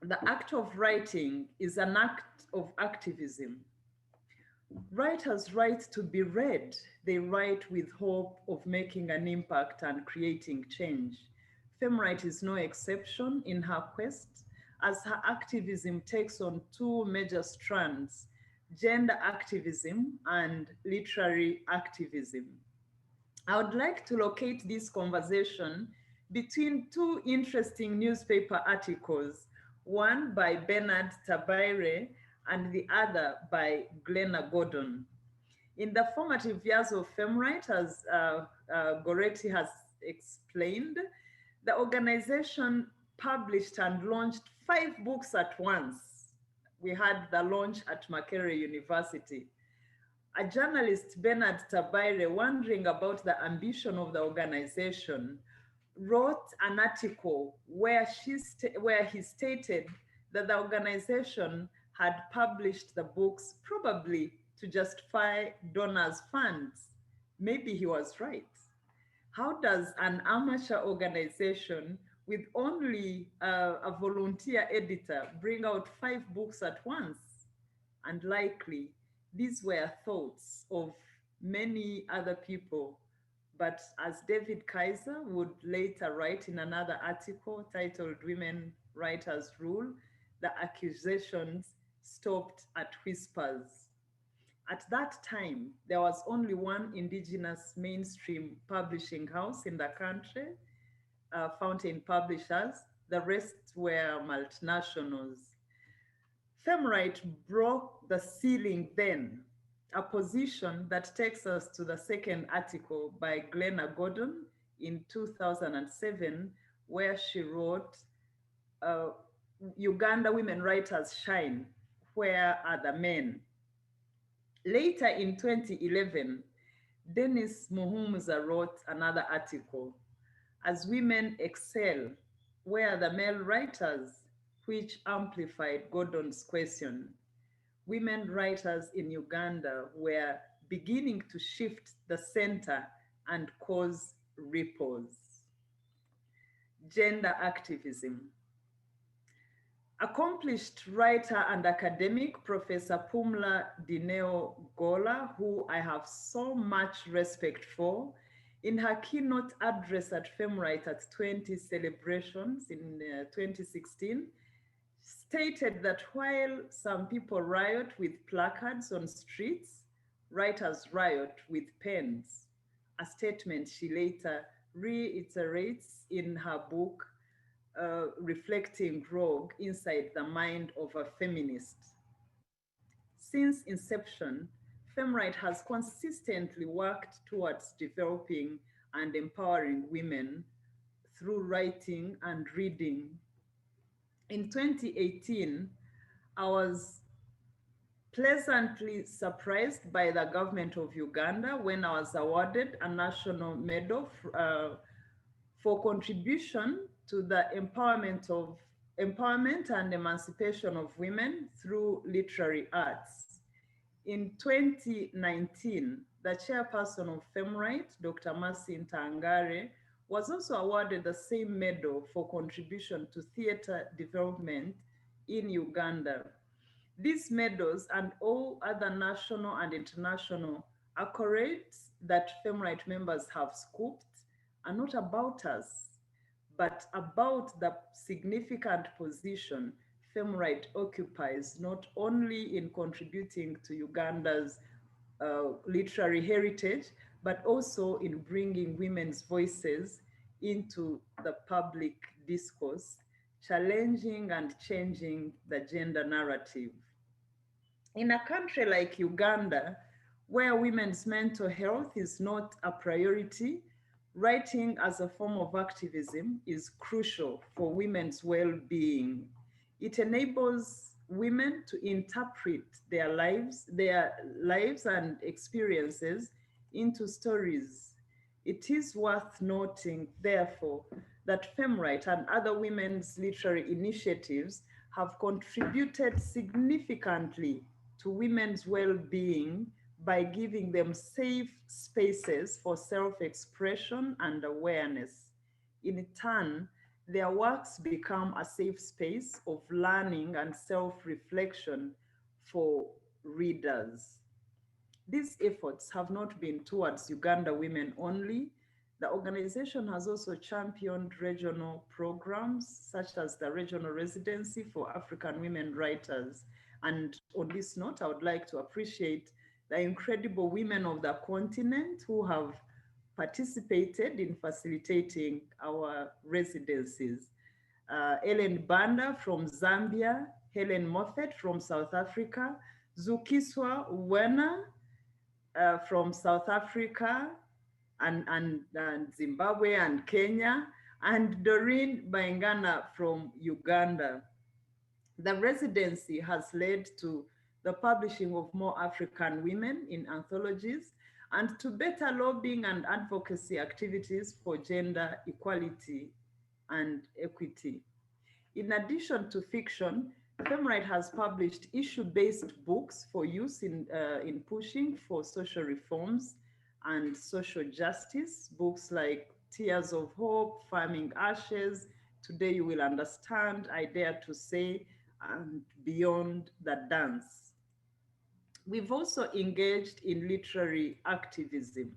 The act of writing is an act of activism. Writers write to be read. They write with hope of making an impact and creating change. FEMRITE is no exception in her quest, as her activism takes on two major strands: gender activism and literary activism. I would like to locate this conversation between two interesting newspaper articles, one by Bernard Tabaire and the other by Glenna Gordon. In the formative years of FEMRITE, as Goretti has explained, the organization published and launched 5 books at once. We had the launch at Makerere University. A journalist, Bernard Tabaire, wondering about the ambition of the organization, wrote an article where he stated that the organization had published the books probably to justify donors' funds. Maybe he was right. How does an amateur organization with only a volunteer editor bring out 5 books at once? And likely, these were thoughts of many other people. But as David Kaiser would later write in another article titled Women Writers Rule, the accusations stopped at whispers. At that time, there was only one indigenous mainstream publishing house in the country, Fountain Publishers. The rest were multinationals. FEMRITE broke the ceiling then, a position that takes us to the second article by Glenna Gordon in 2007, where she wrote, Uganda Women Writers Shine, Where Are the Men? Later in 2011, Dennis Muhumuza wrote another article, As Women Excel, Where Are the Male Writers? Which amplified Gordon's question. Women writers in Uganda were beginning to shift the center and cause ripples. Gender activism. Accomplished writer and academic, Professor Pumla Dineo Gola, who I have so much respect for, in her keynote address at FEMRITE at 20 celebrations in 2016, stated that while some people riot with placards on streets, writers riot with pens, a statement she later reiterates in her book, Reflecting Rogue Inside the Mind of a Feminist. Since inception, FEMRITE has consistently worked towards developing and empowering women through writing and reading. In 2018, I was pleasantly surprised by the government of Uganda when I was awarded a national medal for contribution to the empowerment and emancipation of women through literary arts. In 2019, the chairperson of FEMRITE, Dr. Mercy Ntangare, was also awarded the same medal for contribution to theater development in Uganda. These medals and all other national and international accolades that FEMRITE members have scooped are not about us, but about the significant position FEMRITE occupies not only in contributing to Uganda's literary heritage, but also in bringing women's voices into the public discourse, challenging and changing the gender narrative. In a country like Uganda, where women's mental health is not a priority, writing as a form of activism is crucial for women's well-being. It enables women to interpret their lives and experiences into stories. It is worth noting, therefore, that FEMRITE and other women's literary initiatives have contributed significantly to women's well-being by giving them safe spaces for self-expression and awareness. In turn, their works become a safe space of learning and self-reflection for readers. These efforts have not been towards Uganda women only. The organization has also championed regional programs such as the Regional Residency for African Women Writers. And on this note, I would like to appreciate the incredible women of the continent who have participated in facilitating our residencies. Ellen Banda from Zambia, Helen Moffat from South Africa, Zukiswa Uwena from South Africa and Zimbabwe and Kenya, and Doreen Baingana from Uganda. The residency has led to the publishing of more African women in anthologies and to better lobbying and advocacy activities for gender equality and equity. In addition to fiction, FEMRITE has published issue-based books for use in pushing for social reforms and social justice, books like Tears of Hope, Farming Ashes, Today You Will Understand, I Dare to Say, and Beyond the Dance. We've also engaged in literary activism.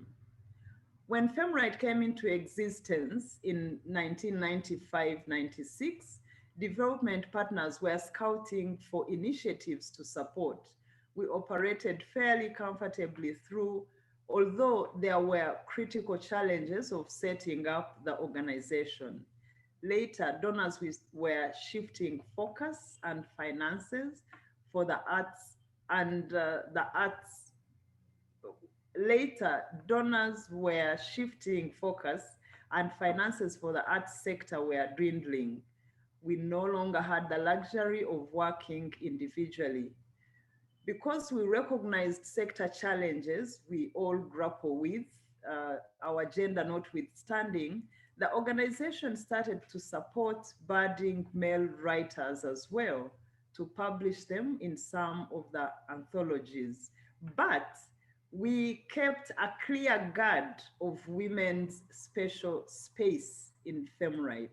When FEMRITE came into existence in 1995-96, development partners were scouting for initiatives to support. We operated fairly comfortably through, although there were critical challenges of setting up the organization. Later, donors were shifting focus and finances for the arts and Later, donors were shifting focus and finances for the arts sector were dwindling. We no longer had the luxury of working individually. Because we recognized sector challenges we all grapple with, our gender notwithstanding, the organization started to support budding male writers as well, to publish them in some of the anthologies. But we kept a clear guard of women's special space in FEMRITE.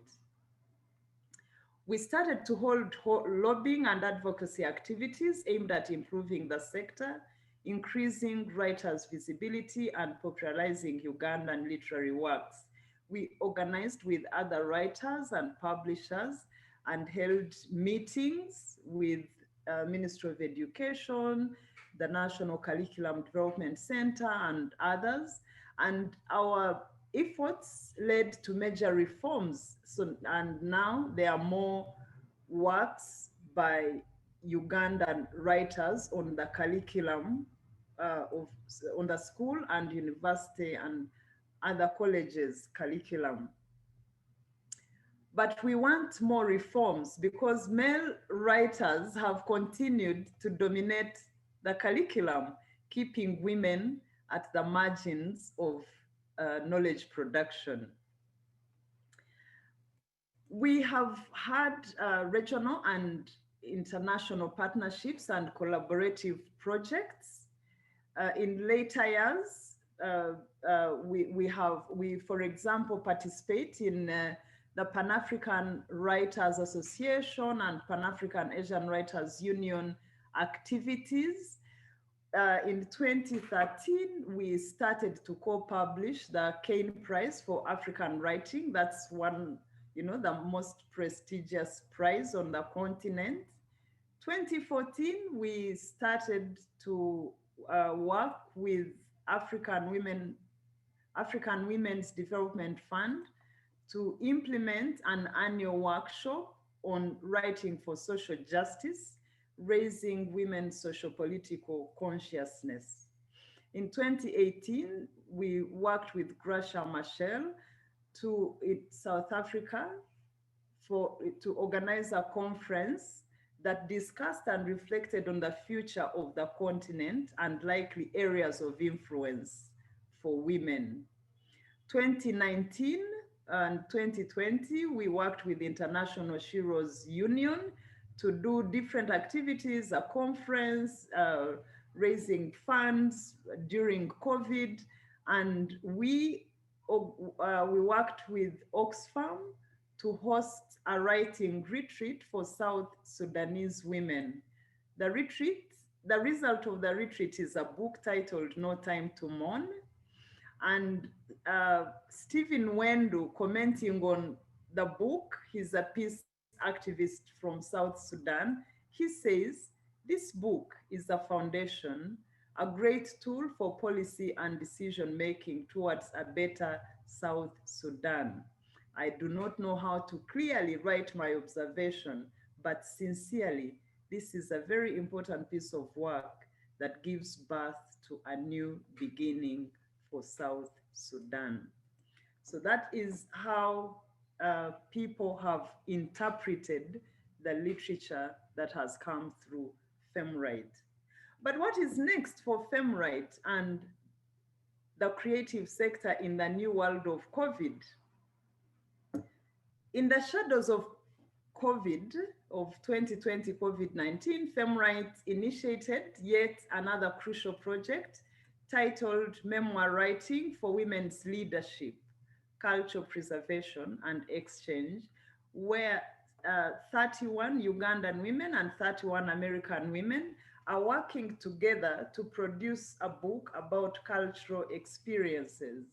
We started to hold lobbying and advocacy activities aimed at improving the sector, increasing writers' visibility, and popularizing Ugandan literary works. We organized with other writers and publishers and held meetings with Ministry of Education, the National Curriculum Development Center, and others. And our efforts led to major reforms. And now there are more works by Ugandan writers on the curriculum on the school and university and other colleges curriculum. But we want more reforms because male writers have continued to dominate the curriculum, keeping women at the margins of knowledge production. We have had regional and international partnerships and collaborative projects. In later years, we, for example, participate in the Pan-African Writers Association and Pan-African Asian Writers Union activities. In 2013, we started to co-publish the Kane Prize for African Writing. That's one, the most prestigious prize on the continent. 2014, we started to work with African Women's Development Fund to implement an annual workshop on writing for social justice, raising women's socio-political consciousness. In 2018, we worked with Gracia Machel in South Africa to organize a conference that discussed and reflected on the future of the continent and likely areas of influence for women. 2019 and 2020, we worked with International Shiro's Union to do different activities, a conference, raising funds during COVID, and we worked with Oxfam to host a writing retreat for South Sudanese women. The result of the retreat is a book titled No Time to Mourn. And Stephen Wendu, commenting on the book, he's a peace activist from South Sudan. He says, this book is a foundation, a great tool for policy and decision-making towards a better South Sudan. I do not know how to clearly write my observation, but sincerely, this is a very important piece of work that gives birth to a new beginning for South Sudan. So that is how people have interpreted the literature that has come through FEMRITE. But what is next for FEMRITE and the creative sector in the new world of COVID? In the shadows of COVID, of 2020 COVID-19, FEMRITE initiated yet another crucial project titled Memoir Writing for Women's Leadership, Cultural Preservation and Exchange, where 31 Ugandan women and 31 American women are working together to produce a book about cultural experiences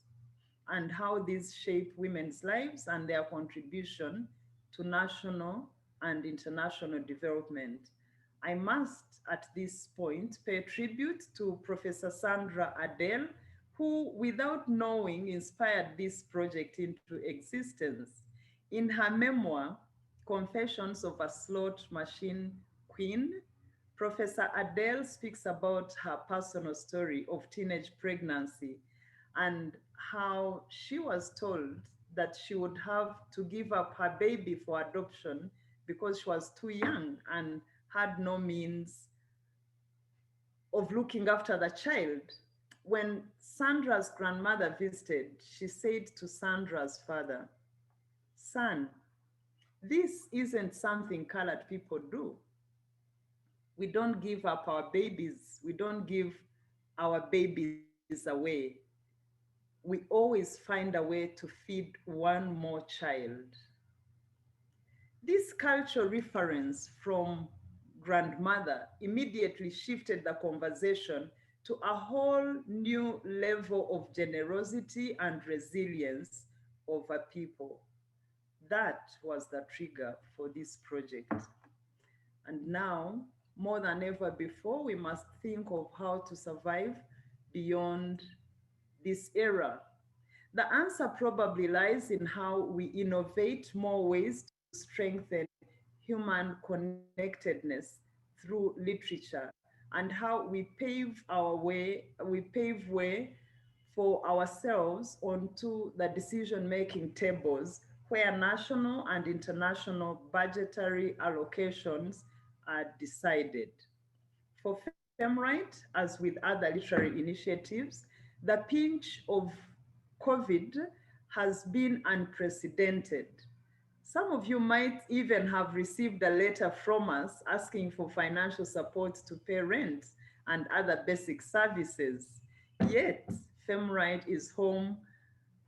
and how these shape women's lives and their contribution to national and international development. I must, at this point, pay tribute to Professor Sandra Adell, who, without knowing, inspired this project into existence. In her memoir, Confessions of a Slot Machine Queen, Professor Adell speaks about her personal story of teenage pregnancy and how she was told that she would have to give up her baby for adoption because she was too young and had no means of looking after the child. When Sandra's grandmother visited, she said to Sandra's father, "Son, this isn't something colored people do. We don't give up our babies. We don't give our babies away. We always find a way to feed one more child." This cultural reference from grandmother immediately shifted the conversation to a whole new level of generosity and resilience of a people. That was the trigger for this project. And now, more than ever before, we must think of how to survive beyond this era. The answer probably lies in how we innovate more ways to strengthen human connectedness through literature, and how we pave way for ourselves onto the decision-making tables where national and international budgetary allocations are decided. For FEMRITE, as with other literary initiatives, the pinch of COVID has been unprecedented. Some of you might even have received a letter from us asking for financial support to pay rent and other basic services. Yet, FEMRITE is home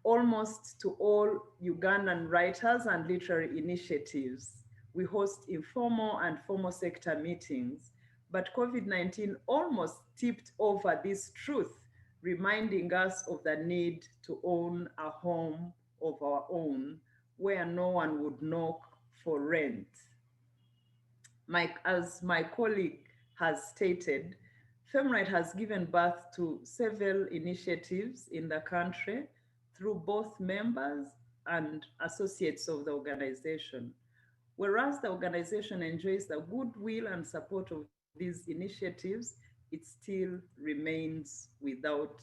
almost to all Ugandan writers and literary initiatives. We host informal and formal sector meetings. but COVID-19 almost tipped over this truth, reminding us of the need to own a home of our own where no one would knock for rent. As my colleague has stated, FEMRITE has given birth to several initiatives in the country through both members and associates of the organization. Whereas the organization enjoys the goodwill and support of these initiatives, it still remains without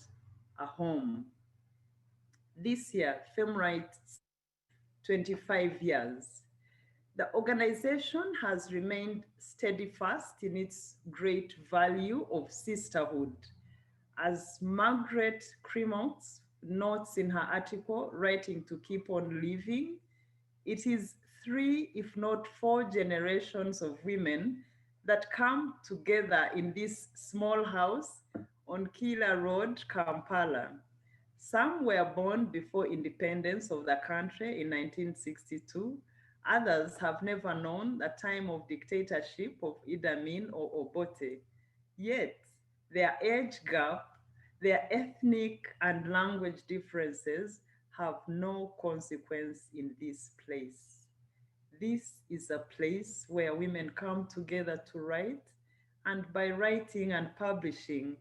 a home. This year, FEMRITE 25 years. The organization has remained steadfast in its great value of sisterhood. As Margaret Cremont notes in her article, Writing to Keep on Living, it is 3, if not 4 generations of women that come together in this small house on Kila Road, Kampala. Some were born before independence of the country in 1962. Others have never known the time of dictatorship of Idi Amin or Obote. Yet, their age gap, their ethnic and language differences have no consequence in this place. This is a place where women come together to write, and by writing and publishing,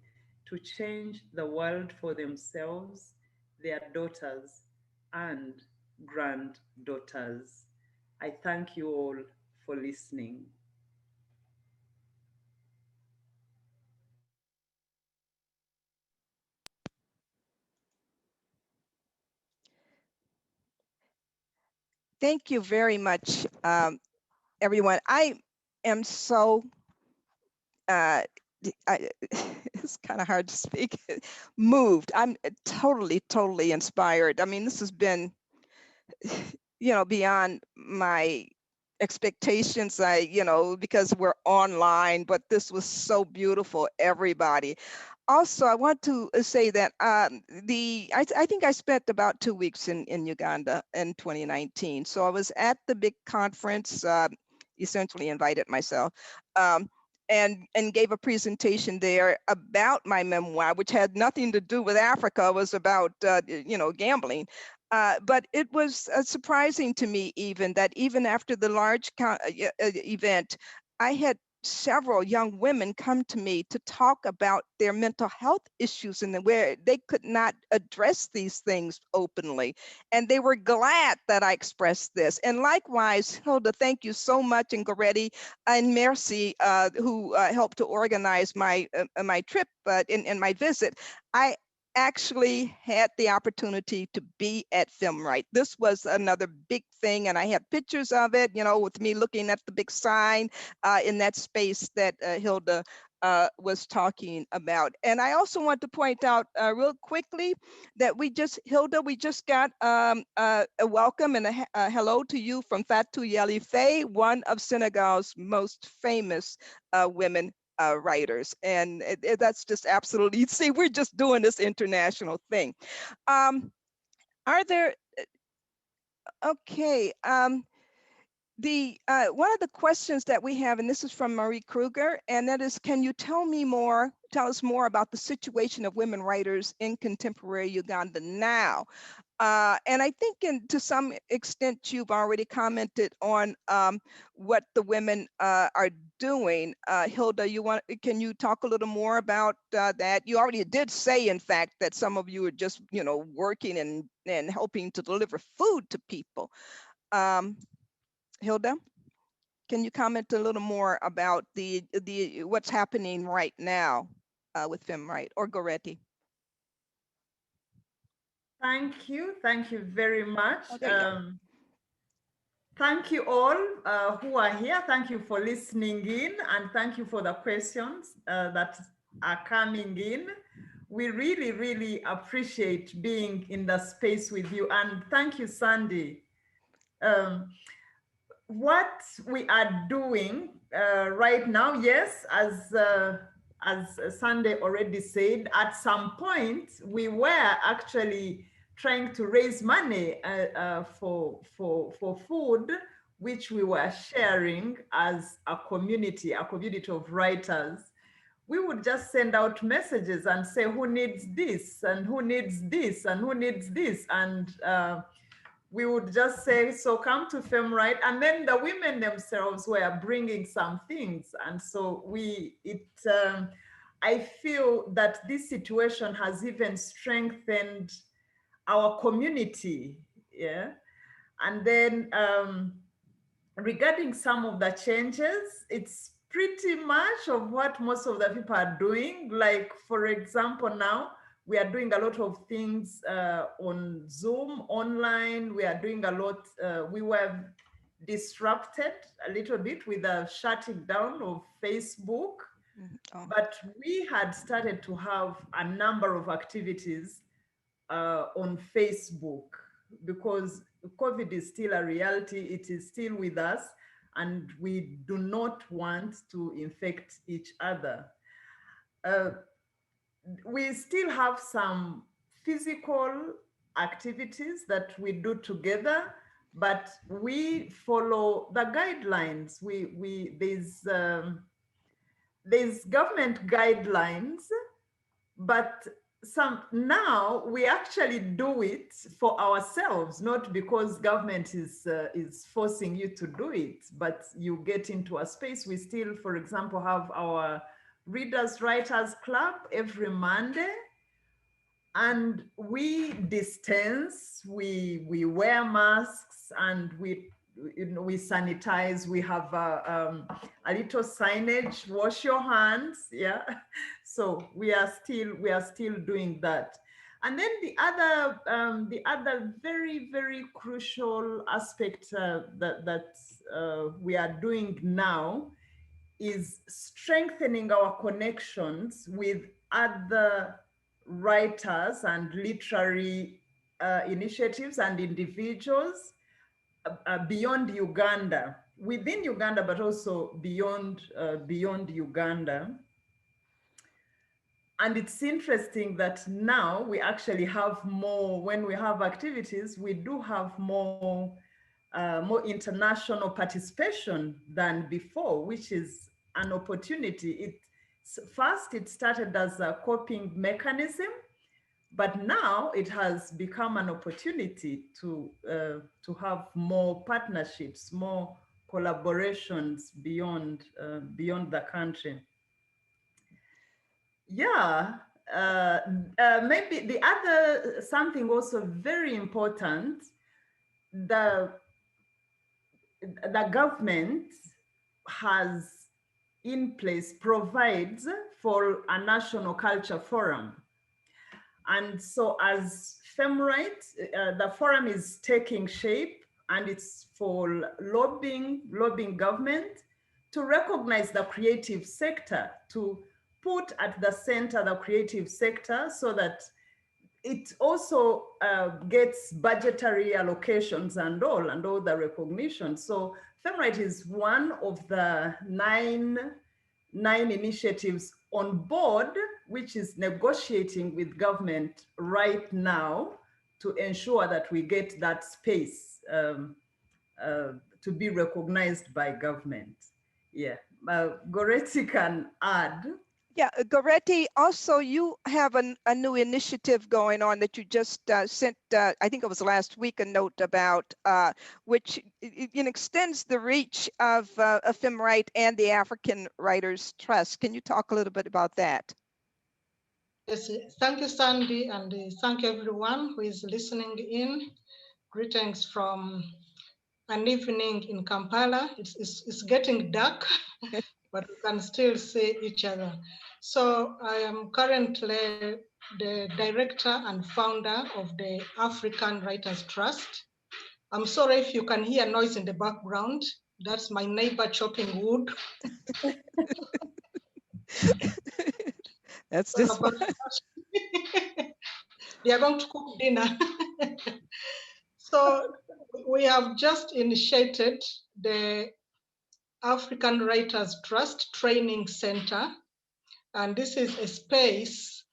to change the world for themselves, their daughters, and granddaughters. I thank you all for listening. Thank you very much, everyone. I am so, it's kind of hard to speak, moved. I'm totally inspired. I mean, this has been, beyond my expectations, because we're online, but this was so beautiful, everybody. Also, I want to say that I think I spent about 2 weeks in Uganda in 2019. So I was at the big conference, essentially invited myself, and gave a presentation there about my memoir, which had nothing to do with Africa. It was about gambling. But it was surprising to me even that even after the large event, I had several young women come to me to talk about their mental health issues and where they could not address these things openly. And they were glad that I expressed this. And likewise, Hilda, thank you so much, and Goretti and Mercy, who helped to organize my my trip and my visit. I actually had the opportunity to be at FEMRITE. This was another big thing, and I have pictures of it, with me looking at the big sign in that space that Hilda was talking about. And I also want to point out real quickly that Hilda, we just got a welcome and a hello to you from Fatou Yali Faye, one of Senegal's most famous women writers. And that's just absolutely, see, we're just doing this international thing. Are there, okay. One of the questions that we have, and this is from Marie Kruger, and that is, can you tell us more about the situation of women writers in contemporary Uganda now? And I think to some extent, you've already commented on what the women are doing. Hilda, can you talk a little more about that? You already did say, in fact, that some of you are just, working and helping to deliver food to people. Hilda, can you comment a little more about what's happening right now with FEMRITE, or Goretti? Thank you very much. Oh, thank you all who are here. Thank you for listening in, and thank you for the questions that are coming in. We really appreciate being in the space with you, and thank you, Sandy. What we are doing right now, yes, as Sandy already said, at some point we were actually trying to raise money for food which we were sharing as a community of writers, we would just send out messages and say, who needs this and who needs this and who needs this? And we would just say, so come to FEMRITE. And then the women themselves were bringing some things. And so I feel that this situation has even strengthened our community, yeah? And then regarding some of the changes, it's pretty much of what most of the people are doing. Like, for example, now we are doing a lot of things on Zoom, online. We are doing a lot, we were disrupted a little bit with the shutting down of Facebook, but we had started to have a number of activities on Facebook, because COVID is still a reality. It is still with us, and we do not want to infect each other. We still have some physical activities that we do together, but we follow the guidelines. There's government guidelines, but now we actually do it for ourselves, not because government is forcing you to do it, but you get into a space. We still, for example, have our Readers Writers Club every Monday, and we distance, we wear masks, and we sanitize. We have a little signage, wash your hands, yeah. So we are still doing that. And then the other very, very crucial aspect that we are doing now is strengthening our connections with other writers and literary initiatives and individuals beyond Uganda, within Uganda, but also beyond Uganda. And it's interesting that now we actually have more, when we have activities, we do have more international participation than before, which is an opportunity. First, it started as a coping mechanism, but now it has become an opportunity to have more partnerships, more collaborations beyond the country. Yeah, maybe the other, something also very important, the government has in place, provides for a national culture forum. And so as FEMRITE, the forum is taking shape, and it's for lobbying government to recognize the creative sector, to put at the center the creative sector, so that it also gets budgetary allocations and all the recognition. So FEMRITE is one of the nine initiatives on board, which is negotiating with government right now to ensure that we get that space to be recognized by government. Yeah, Goretti can add. Yeah, Goretti, also you have a new initiative going on that you just sent, I think it was last week, a note about, which it extends the reach of FEMRITE and the African Writers Trust. Can you talk a little bit about that? Yes, thank you, Sandy, and thank you everyone who is listening in. Greetings from an evening in Kampala. It's getting dark, but we can still see each other. So I am currently the director and founder of the African Writers Trust. I'm sorry if you can hear noise in the background. That's my neighbor chopping wood. That's just they are going to cook dinner. So we have just initiated the African Writers Trust Training Center. And this is a space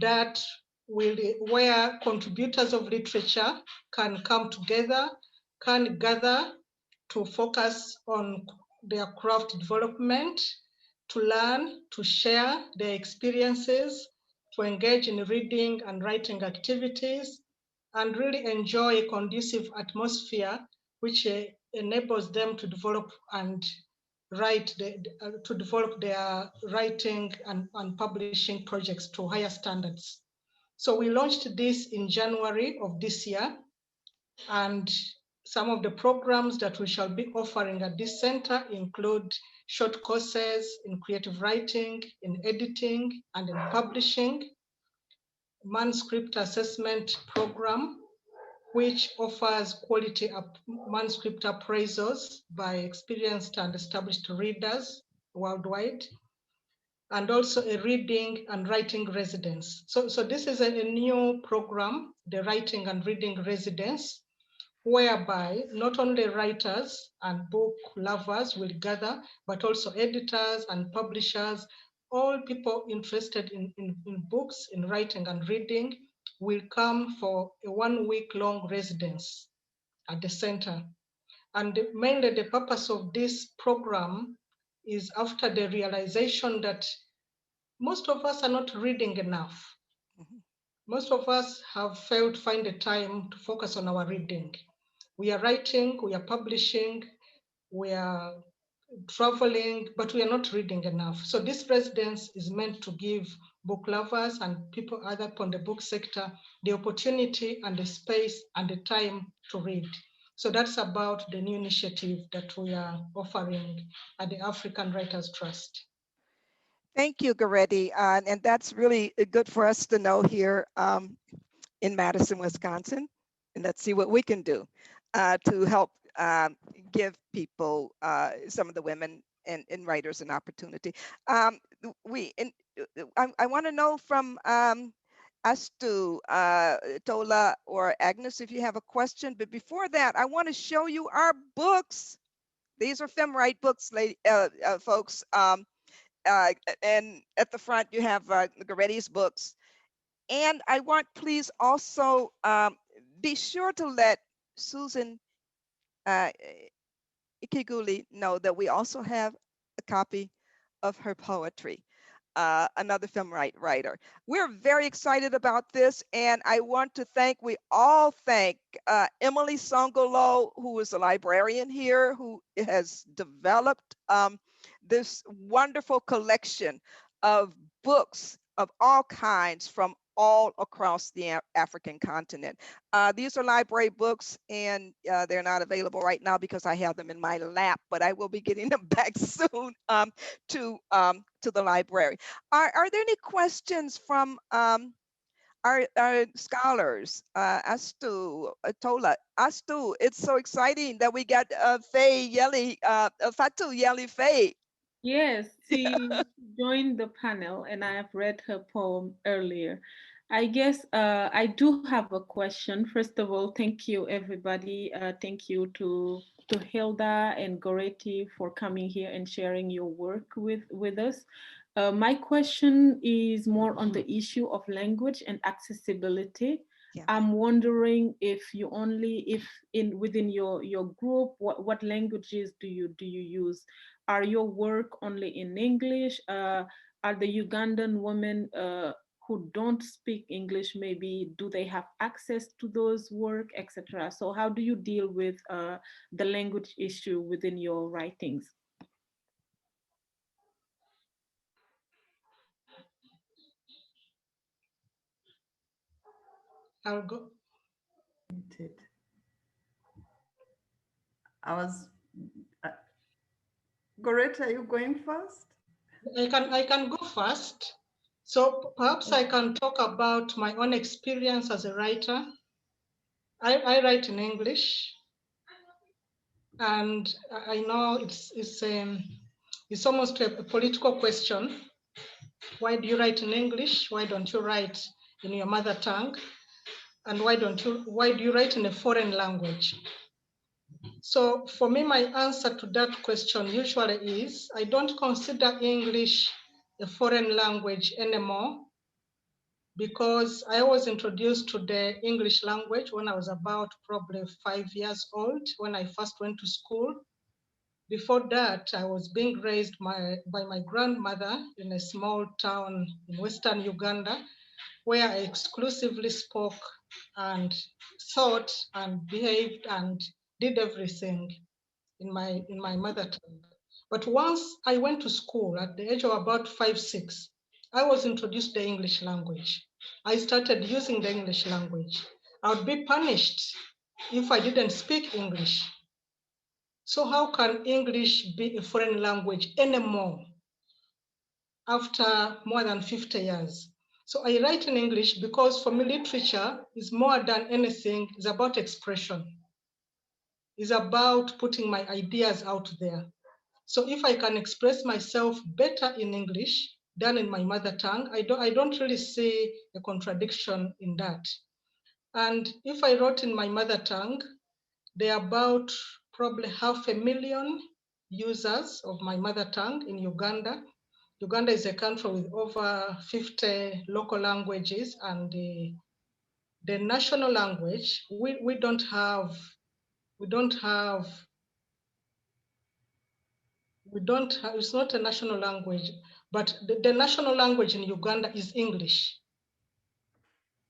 that where contributors of literature can come together, can gather to focus on their craft development, to learn, to share their experiences, to engage in reading and writing activities, and really enjoy a conducive atmosphere which enables them to develop and to develop their writing and publishing projects to higher standards. So we launched this in January of this year, and some of the programs that we shall be offering at this center include short courses in creative writing, in editing, and in publishing, manuscript assessment program, which offers quality manuscript appraisals by experienced and established readers worldwide, and also a reading and writing residence. So this is a new program, the writing and reading residence, whereby not only writers and book lovers will gather, but also editors and publishers, all people interested in books, in writing and reading, will come for a 1 week long residence at the center. And mainly the purpose of this program is after the realization that most of us are not reading enough. Mhm. Most of us have failed to find the time to focus on our reading. We are writing, we are publishing, we are traveling, but we are not reading enough. So this residence is meant to give book lovers and people other from the book sector the opportunity and the space and the time to read. So that's about the new initiative that we are offering at the African Writers Trust. Thank you, Goretti. And that's really good for us to know here in Madison, Wisconsin. And let's see what we can do to help give people, some of the women and writers, an opportunity. I want to know from Astou, Tola, or Agnes, if you have a question. But before that, I want to show you our books. These are FEMRITE books, folks. And at the front, you have Goretti's books. And I want, please also be sure to let Susan Ikiguli know that we also have a copy of her poetry, another FEMRITE writer. We're very excited about this, and I want to we all thank Emily Songolo, who is a librarian here, who has developed this wonderful collection of books of all kinds from all across the African continent. These are library books, and they're not available right now because I have them in my lap, but I will be getting them back soon to the library. Are there any questions from our scholars? Astou, Tola, Astou, it's so exciting that we got Fatou Yeli Faye. Yes, she joined the panel and I have read her poem earlier. I guess I do have a question. First of all, thank you, everybody. Thank you to Hilda and Goretti for coming here and sharing your work with us. My question is more on the issue of language and accessibility. Yeah. I'm wondering if within your group, what languages do you use? Are your work only in English? Are the Ugandan women who don't speak English, maybe, do they have access to those work, etc.? So how do you deal with the language issue within your writings? I'll go. Goretti, are you going first? I can go first. So perhaps I can talk about my own experience as a writer. I write in English, and I know it's almost a political question. Why do you write in English? Why don't you write in your mother tongue? And why do you write in a foreign language? So for me, my answer to that question usually is I don't consider English a foreign language anymore. because I was introduced to the English language when I was about probably 5 years old when I first went to school. Before that, I was being raised by my grandmother in a small town in Western Uganda, where I exclusively spoke and thought and behaved and did everything in my mother tongue. But once I went to school at the age of about 5, 6, I was introduced to the English language. I started using the English language. I would be punished if I didn't speak English. So how can English be a foreign language anymore after more than 50 years? So I write in English because for me, literature is more than anything, it's about expression. It's about putting my ideas out there. So if I can express myself better in English than in my mother tongue, I don't really see a contradiction in that. And if I wrote in my mother tongue, there are about probably 500,000 users of my mother tongue in Uganda. Uganda is a country with over 50 local languages, and the national language, we don't have, it's not a national language, but the national language in Uganda is English.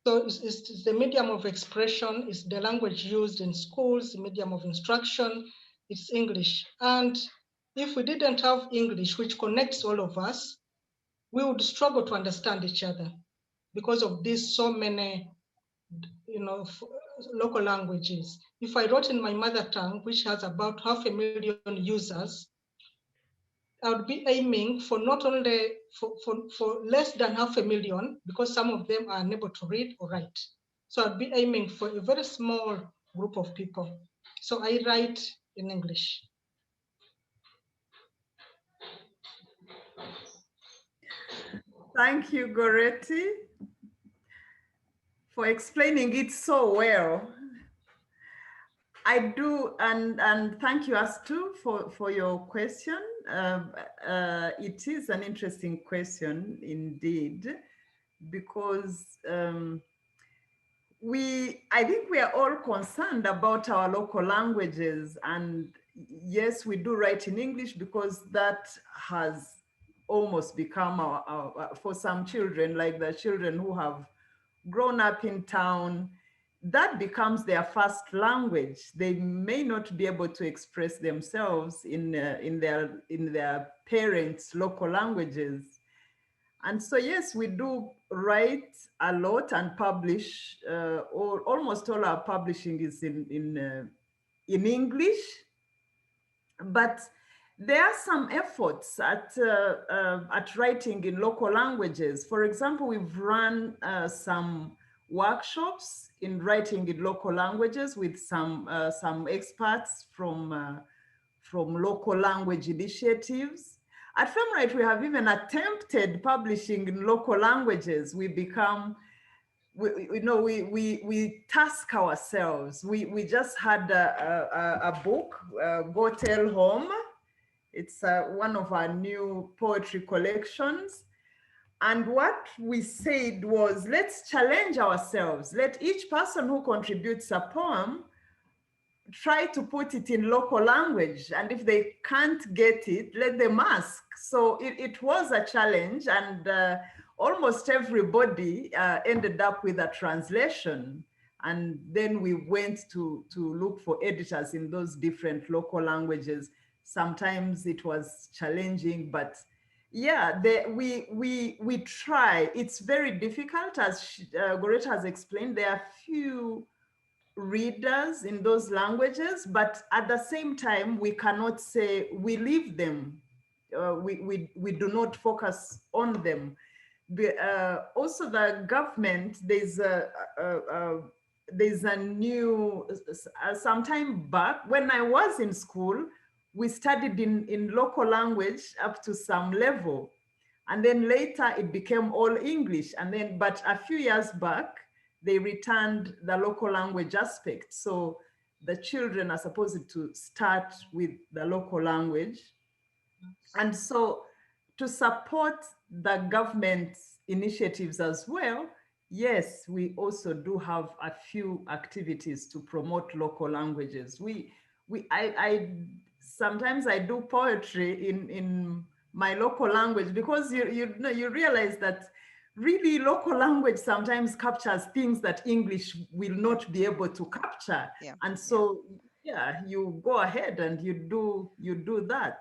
So it's the medium of expression, it's the language used in schools, the medium of instruction, it's English. And if we didn't have English, which connects all of us, we would struggle to understand each other because of these so many, local languages. If I wrote in my mother tongue, which has about 500,000 users, I would be aiming for not only for less than 500,000, because some of them are unable to read or write. So I'd be aiming for a very small group of people. So I write in English. Thank you, Goretti, for explaining it so well. I do, and thank you, Astou, for your question. It is an interesting question indeed, because I think we are all concerned about our local languages, and yes, we do write in English because that has almost become for some children, like the children who have grown up in town, that becomes their first language. They may not be able to express themselves in their parents' local languages. And so, yes, we do write a lot and publish, or almost all our publishing is in English. But there are some efforts at writing in local languages. For example, we've run some workshops in writing in local languages with some experts from local language initiatives. At FEMRITE, we have even attempted publishing in local languages. We task ourselves. We just had a book, Go Tell Home. It's one of our new poetry collections. And what we said was, let's challenge ourselves. Let each person who contributes a poem try to put it in local language. And if they can't get it, let them ask. So it was a challenge, and almost everybody ended up with a translation. And then we went to look for editors in those different local languages. Sometimes it was challenging, but yeah, we try. It's very difficult, as Goretti has explained. There are few readers in those languages, but at the same time, we cannot say we leave them. We do not focus on them. Also, the government, there's a new, some time back, when I was in school, we studied in local language up to some level. And then later it became all English. And then, but a few years back, they returned the local language aspect. So the children are supposed to start with the local language. And so to support the government's initiatives as well, yes, we also do have a few activities to promote local languages. I sometimes I do poetry in my local language, because you realize that really local language sometimes captures things that English will not be able to capture. Yeah. And so, yeah, you go ahead and you do that.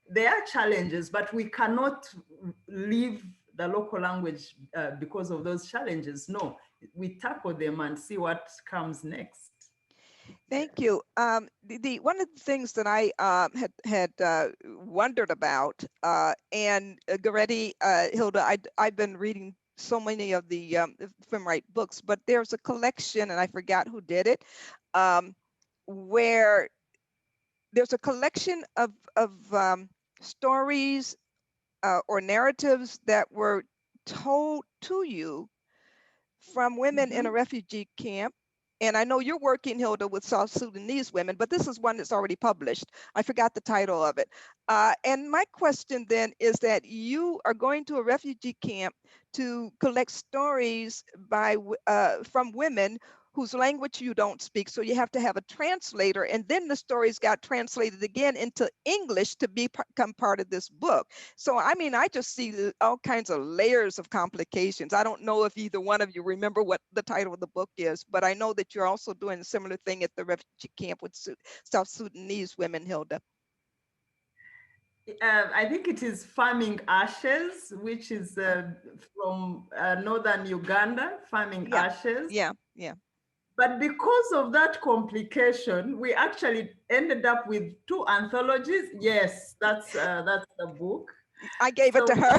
There are challenges, but we cannot leave the local language because of those challenges. No, we tackle them and see what comes next. Thank you. One of the things that I had wondered about, and Goretti, Hilda, I've been reading so many of the FEMRITE books, but there's a collection, and I forgot who did it, where there's a collection of stories or narratives that were told to you from women in a refugee camp. And I know you're working, Hilda, with South Sudanese women, but this is one that's already published. I forgot the title of it. And my question then is that you are going to a refugee camp to collect stories from women whose language you don't speak. So you have to have a translator, and then the stories got translated again into English to become part of this book. So, I mean, I just see all kinds of layers of complications. I don't know if either one of you remember what the title of the book is, but I know that you're also doing a similar thing at the refugee camp with South Sudanese women, Hilda. I think it is Farming Ashes, which is from northern Uganda, Farming Ashes. Yeah. But because of that complication, we actually ended up with 2 anthologies. Yes, that's the book. I gave it to her.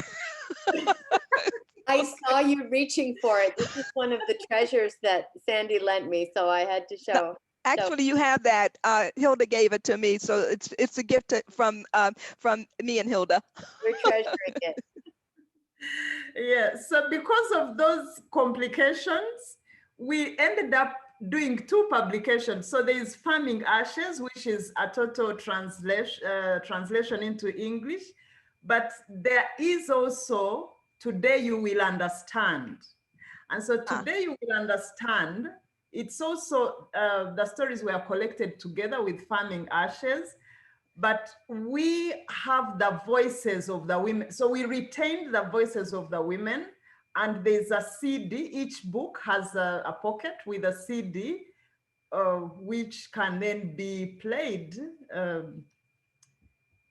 I saw you reaching for it. This is one of the treasures that Sandy lent me, so I had to show. Actually, you have that. Hilda gave it to me, so it's a gift from me and Hilda. We're treasuring it. Yeah. So because of those complications, we ended up doing 2 publications. So there is Farming Ashes, which is a total translation into English, but there is also Today You Will Understand. And so Today You Will Understand, it's also the stories were collected together with Farming Ashes, but we have the voices of the women. So we retained the voices of the women, and there's a CD. Each book has a pocket with a CD, which can then be played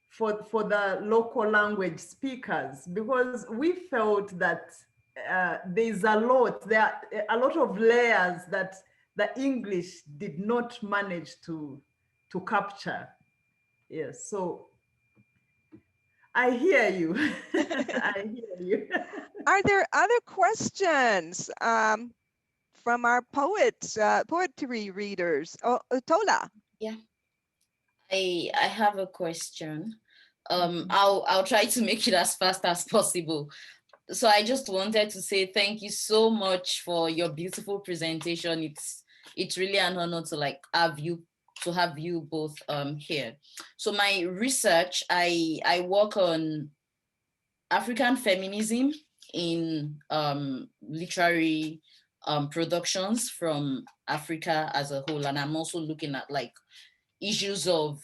for the local language speakers, because we felt that there are a lot of layers that the English did not manage to capture. Yes, so I hear you. I hear you. Are there other questions from our poetry readers? Oh, Omotola. Yeah, I have a question. I'll try to make it as fast as possible. So I just wanted to say thank you so much for your beautiful presentation. It's really an honor to have you both here. So my research, I work on African feminism in literary productions from Africa as a whole, and I'm also looking at issues of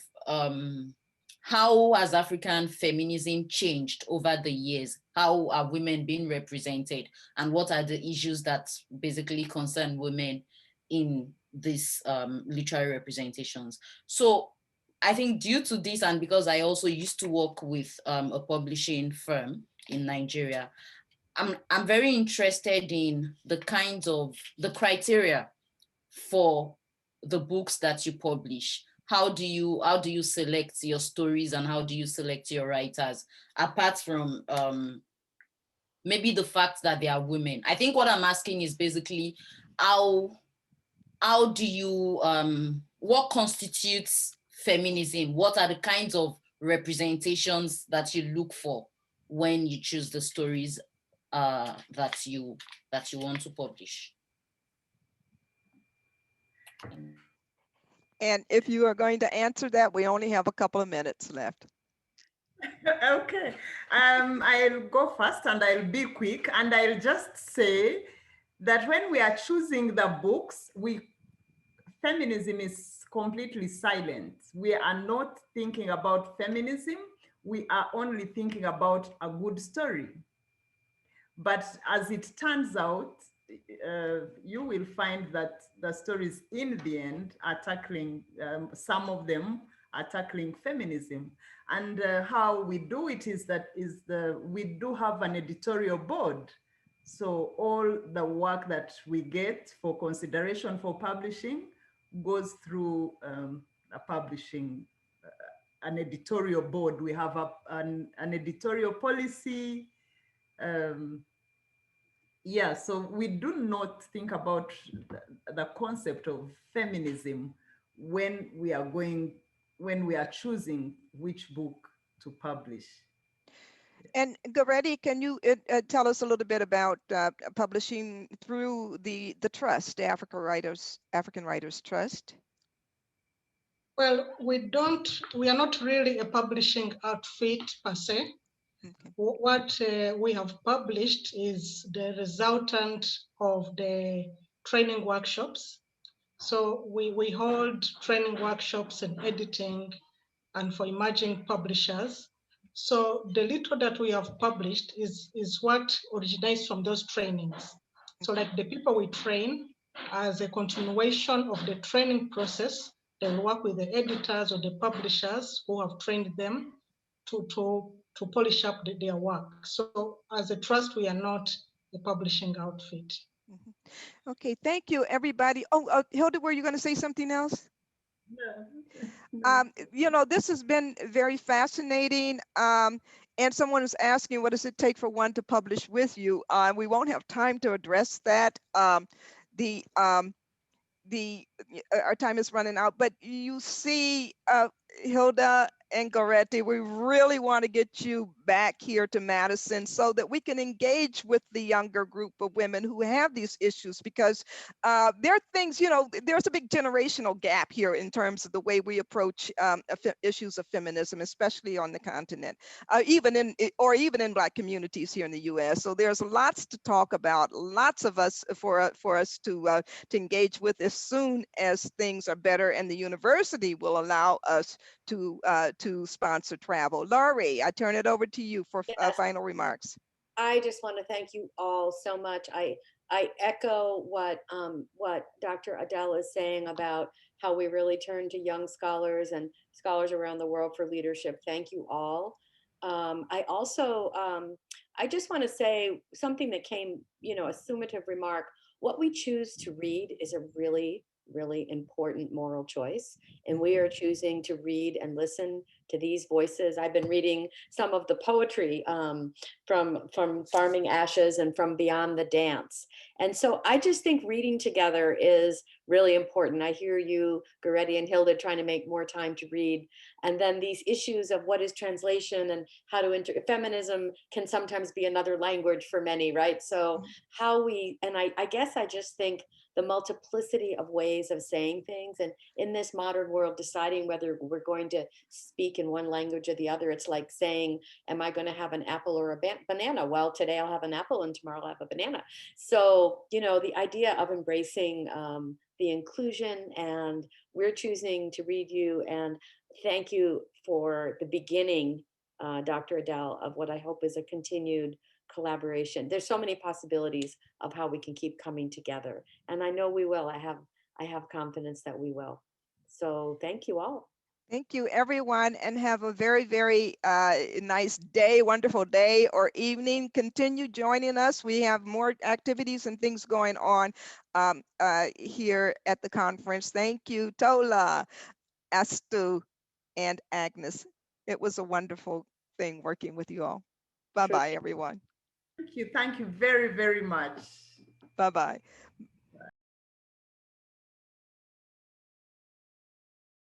how has African feminism changed over the years? How are women being represented? And what are the issues that basically concern women in these literary representations? So I think due to this, and because I also used to work with a publishing firm in Nigeria, I'm very interested in the criteria for the books that you publish. How do you select your stories, and how do you select your writers, apart from maybe the fact that they are women? I think what I'm asking is basically how do you what constitutes feminism? What are the kinds of representations that you look for when you choose the stories that you want to publish? And if you are going to answer that, we only have a couple of minutes left. Okay, I'll go first and I'll be quick, and I'll just say that when we are choosing the books, feminism is completely silent. We are not thinking about feminism. We are only thinking about a good story. But as it turns out, you will find that the stories in the end are tackling, some of them are tackling feminism. And how we do it is we do have an editorial board. So all the work that we get for consideration for publishing goes through a publishing, an editorial board. We have an editorial policy. Yeah, so we do not think about the concept of feminism when we are choosing which book to publish. And Goretti, can you tell us a little bit about publishing through the trust, the African Writers Trust? Well, we are not really a publishing outfit per se. Okay. What we have published is the resultant of the training workshops. So we hold training workshops in editing and for emerging publishers. So the little that we have published is what originates from those trainings. So like the people we train, as a continuation of the training process, they will work with the editors or the publishers who have trained them to polish up their work. So as a trust, we are not a publishing outfit. Okay, thank you, everybody. Oh, Hilda, were you going to say something else? Yeah. You know, this has been very fascinating. And someone is asking, what does it take for one to publish with you? We won't have time to address that. Our time is running out, but you see, Hilda and Goretti, we really want to get you back here to Madison so that we can engage with the younger group of women who have these issues, because there are things, you know, there's a big generational gap here in terms of the way we approach issues of feminism, especially on the continent, even in Black communities here in the U.S. So there's lots to talk about, lots of us for us to engage with as soon as things are better and the university will allow us to sponsor travel. Laurie, I turn it over to you for Yes. final remarks. I just want to thank you all so much. I echo what Dr. Adell is saying about how we really turn to young scholars and scholars around the world for leadership. Thank you all. I also, I just want to say something that came, you know, a summative remark. What we choose to read is a really, really important moral choice. And we are choosing to read and listen to these voices. I've been reading some of the poetry from Farming Ashes and from Beyond the Dance. And so I just think reading together is really important. I hear you, Goretti and Hilda, trying to make more time to read. And then these issues of what is translation and how to feminism can sometimes be another language for many, right? So how I guess I just think the multiplicity of ways of saying things, and in this modern world, deciding whether we're going to speak in one language or the other, it's like saying, am I going to have an apple or a banana? Well, today I'll have an apple and tomorrow I'll have a banana. So, you know, the idea of embracing the inclusion, and we're choosing to read you, and thank you for the beginning, Dr. Adell, of what I hope is a continued collaboration. There's so many possibilities of how we can keep coming together, and I know we will. I have confidence that we will. So thank you all. Thank you, everyone, and have a very, very nice day, wonderful day or evening. Continue joining us. We have more activities and things going on here at the conference. Thank you, Tola, Astou, and Agnes. It was a wonderful thing working with you all. Bye-bye, everyone. Thank you very, very much. Bye-bye.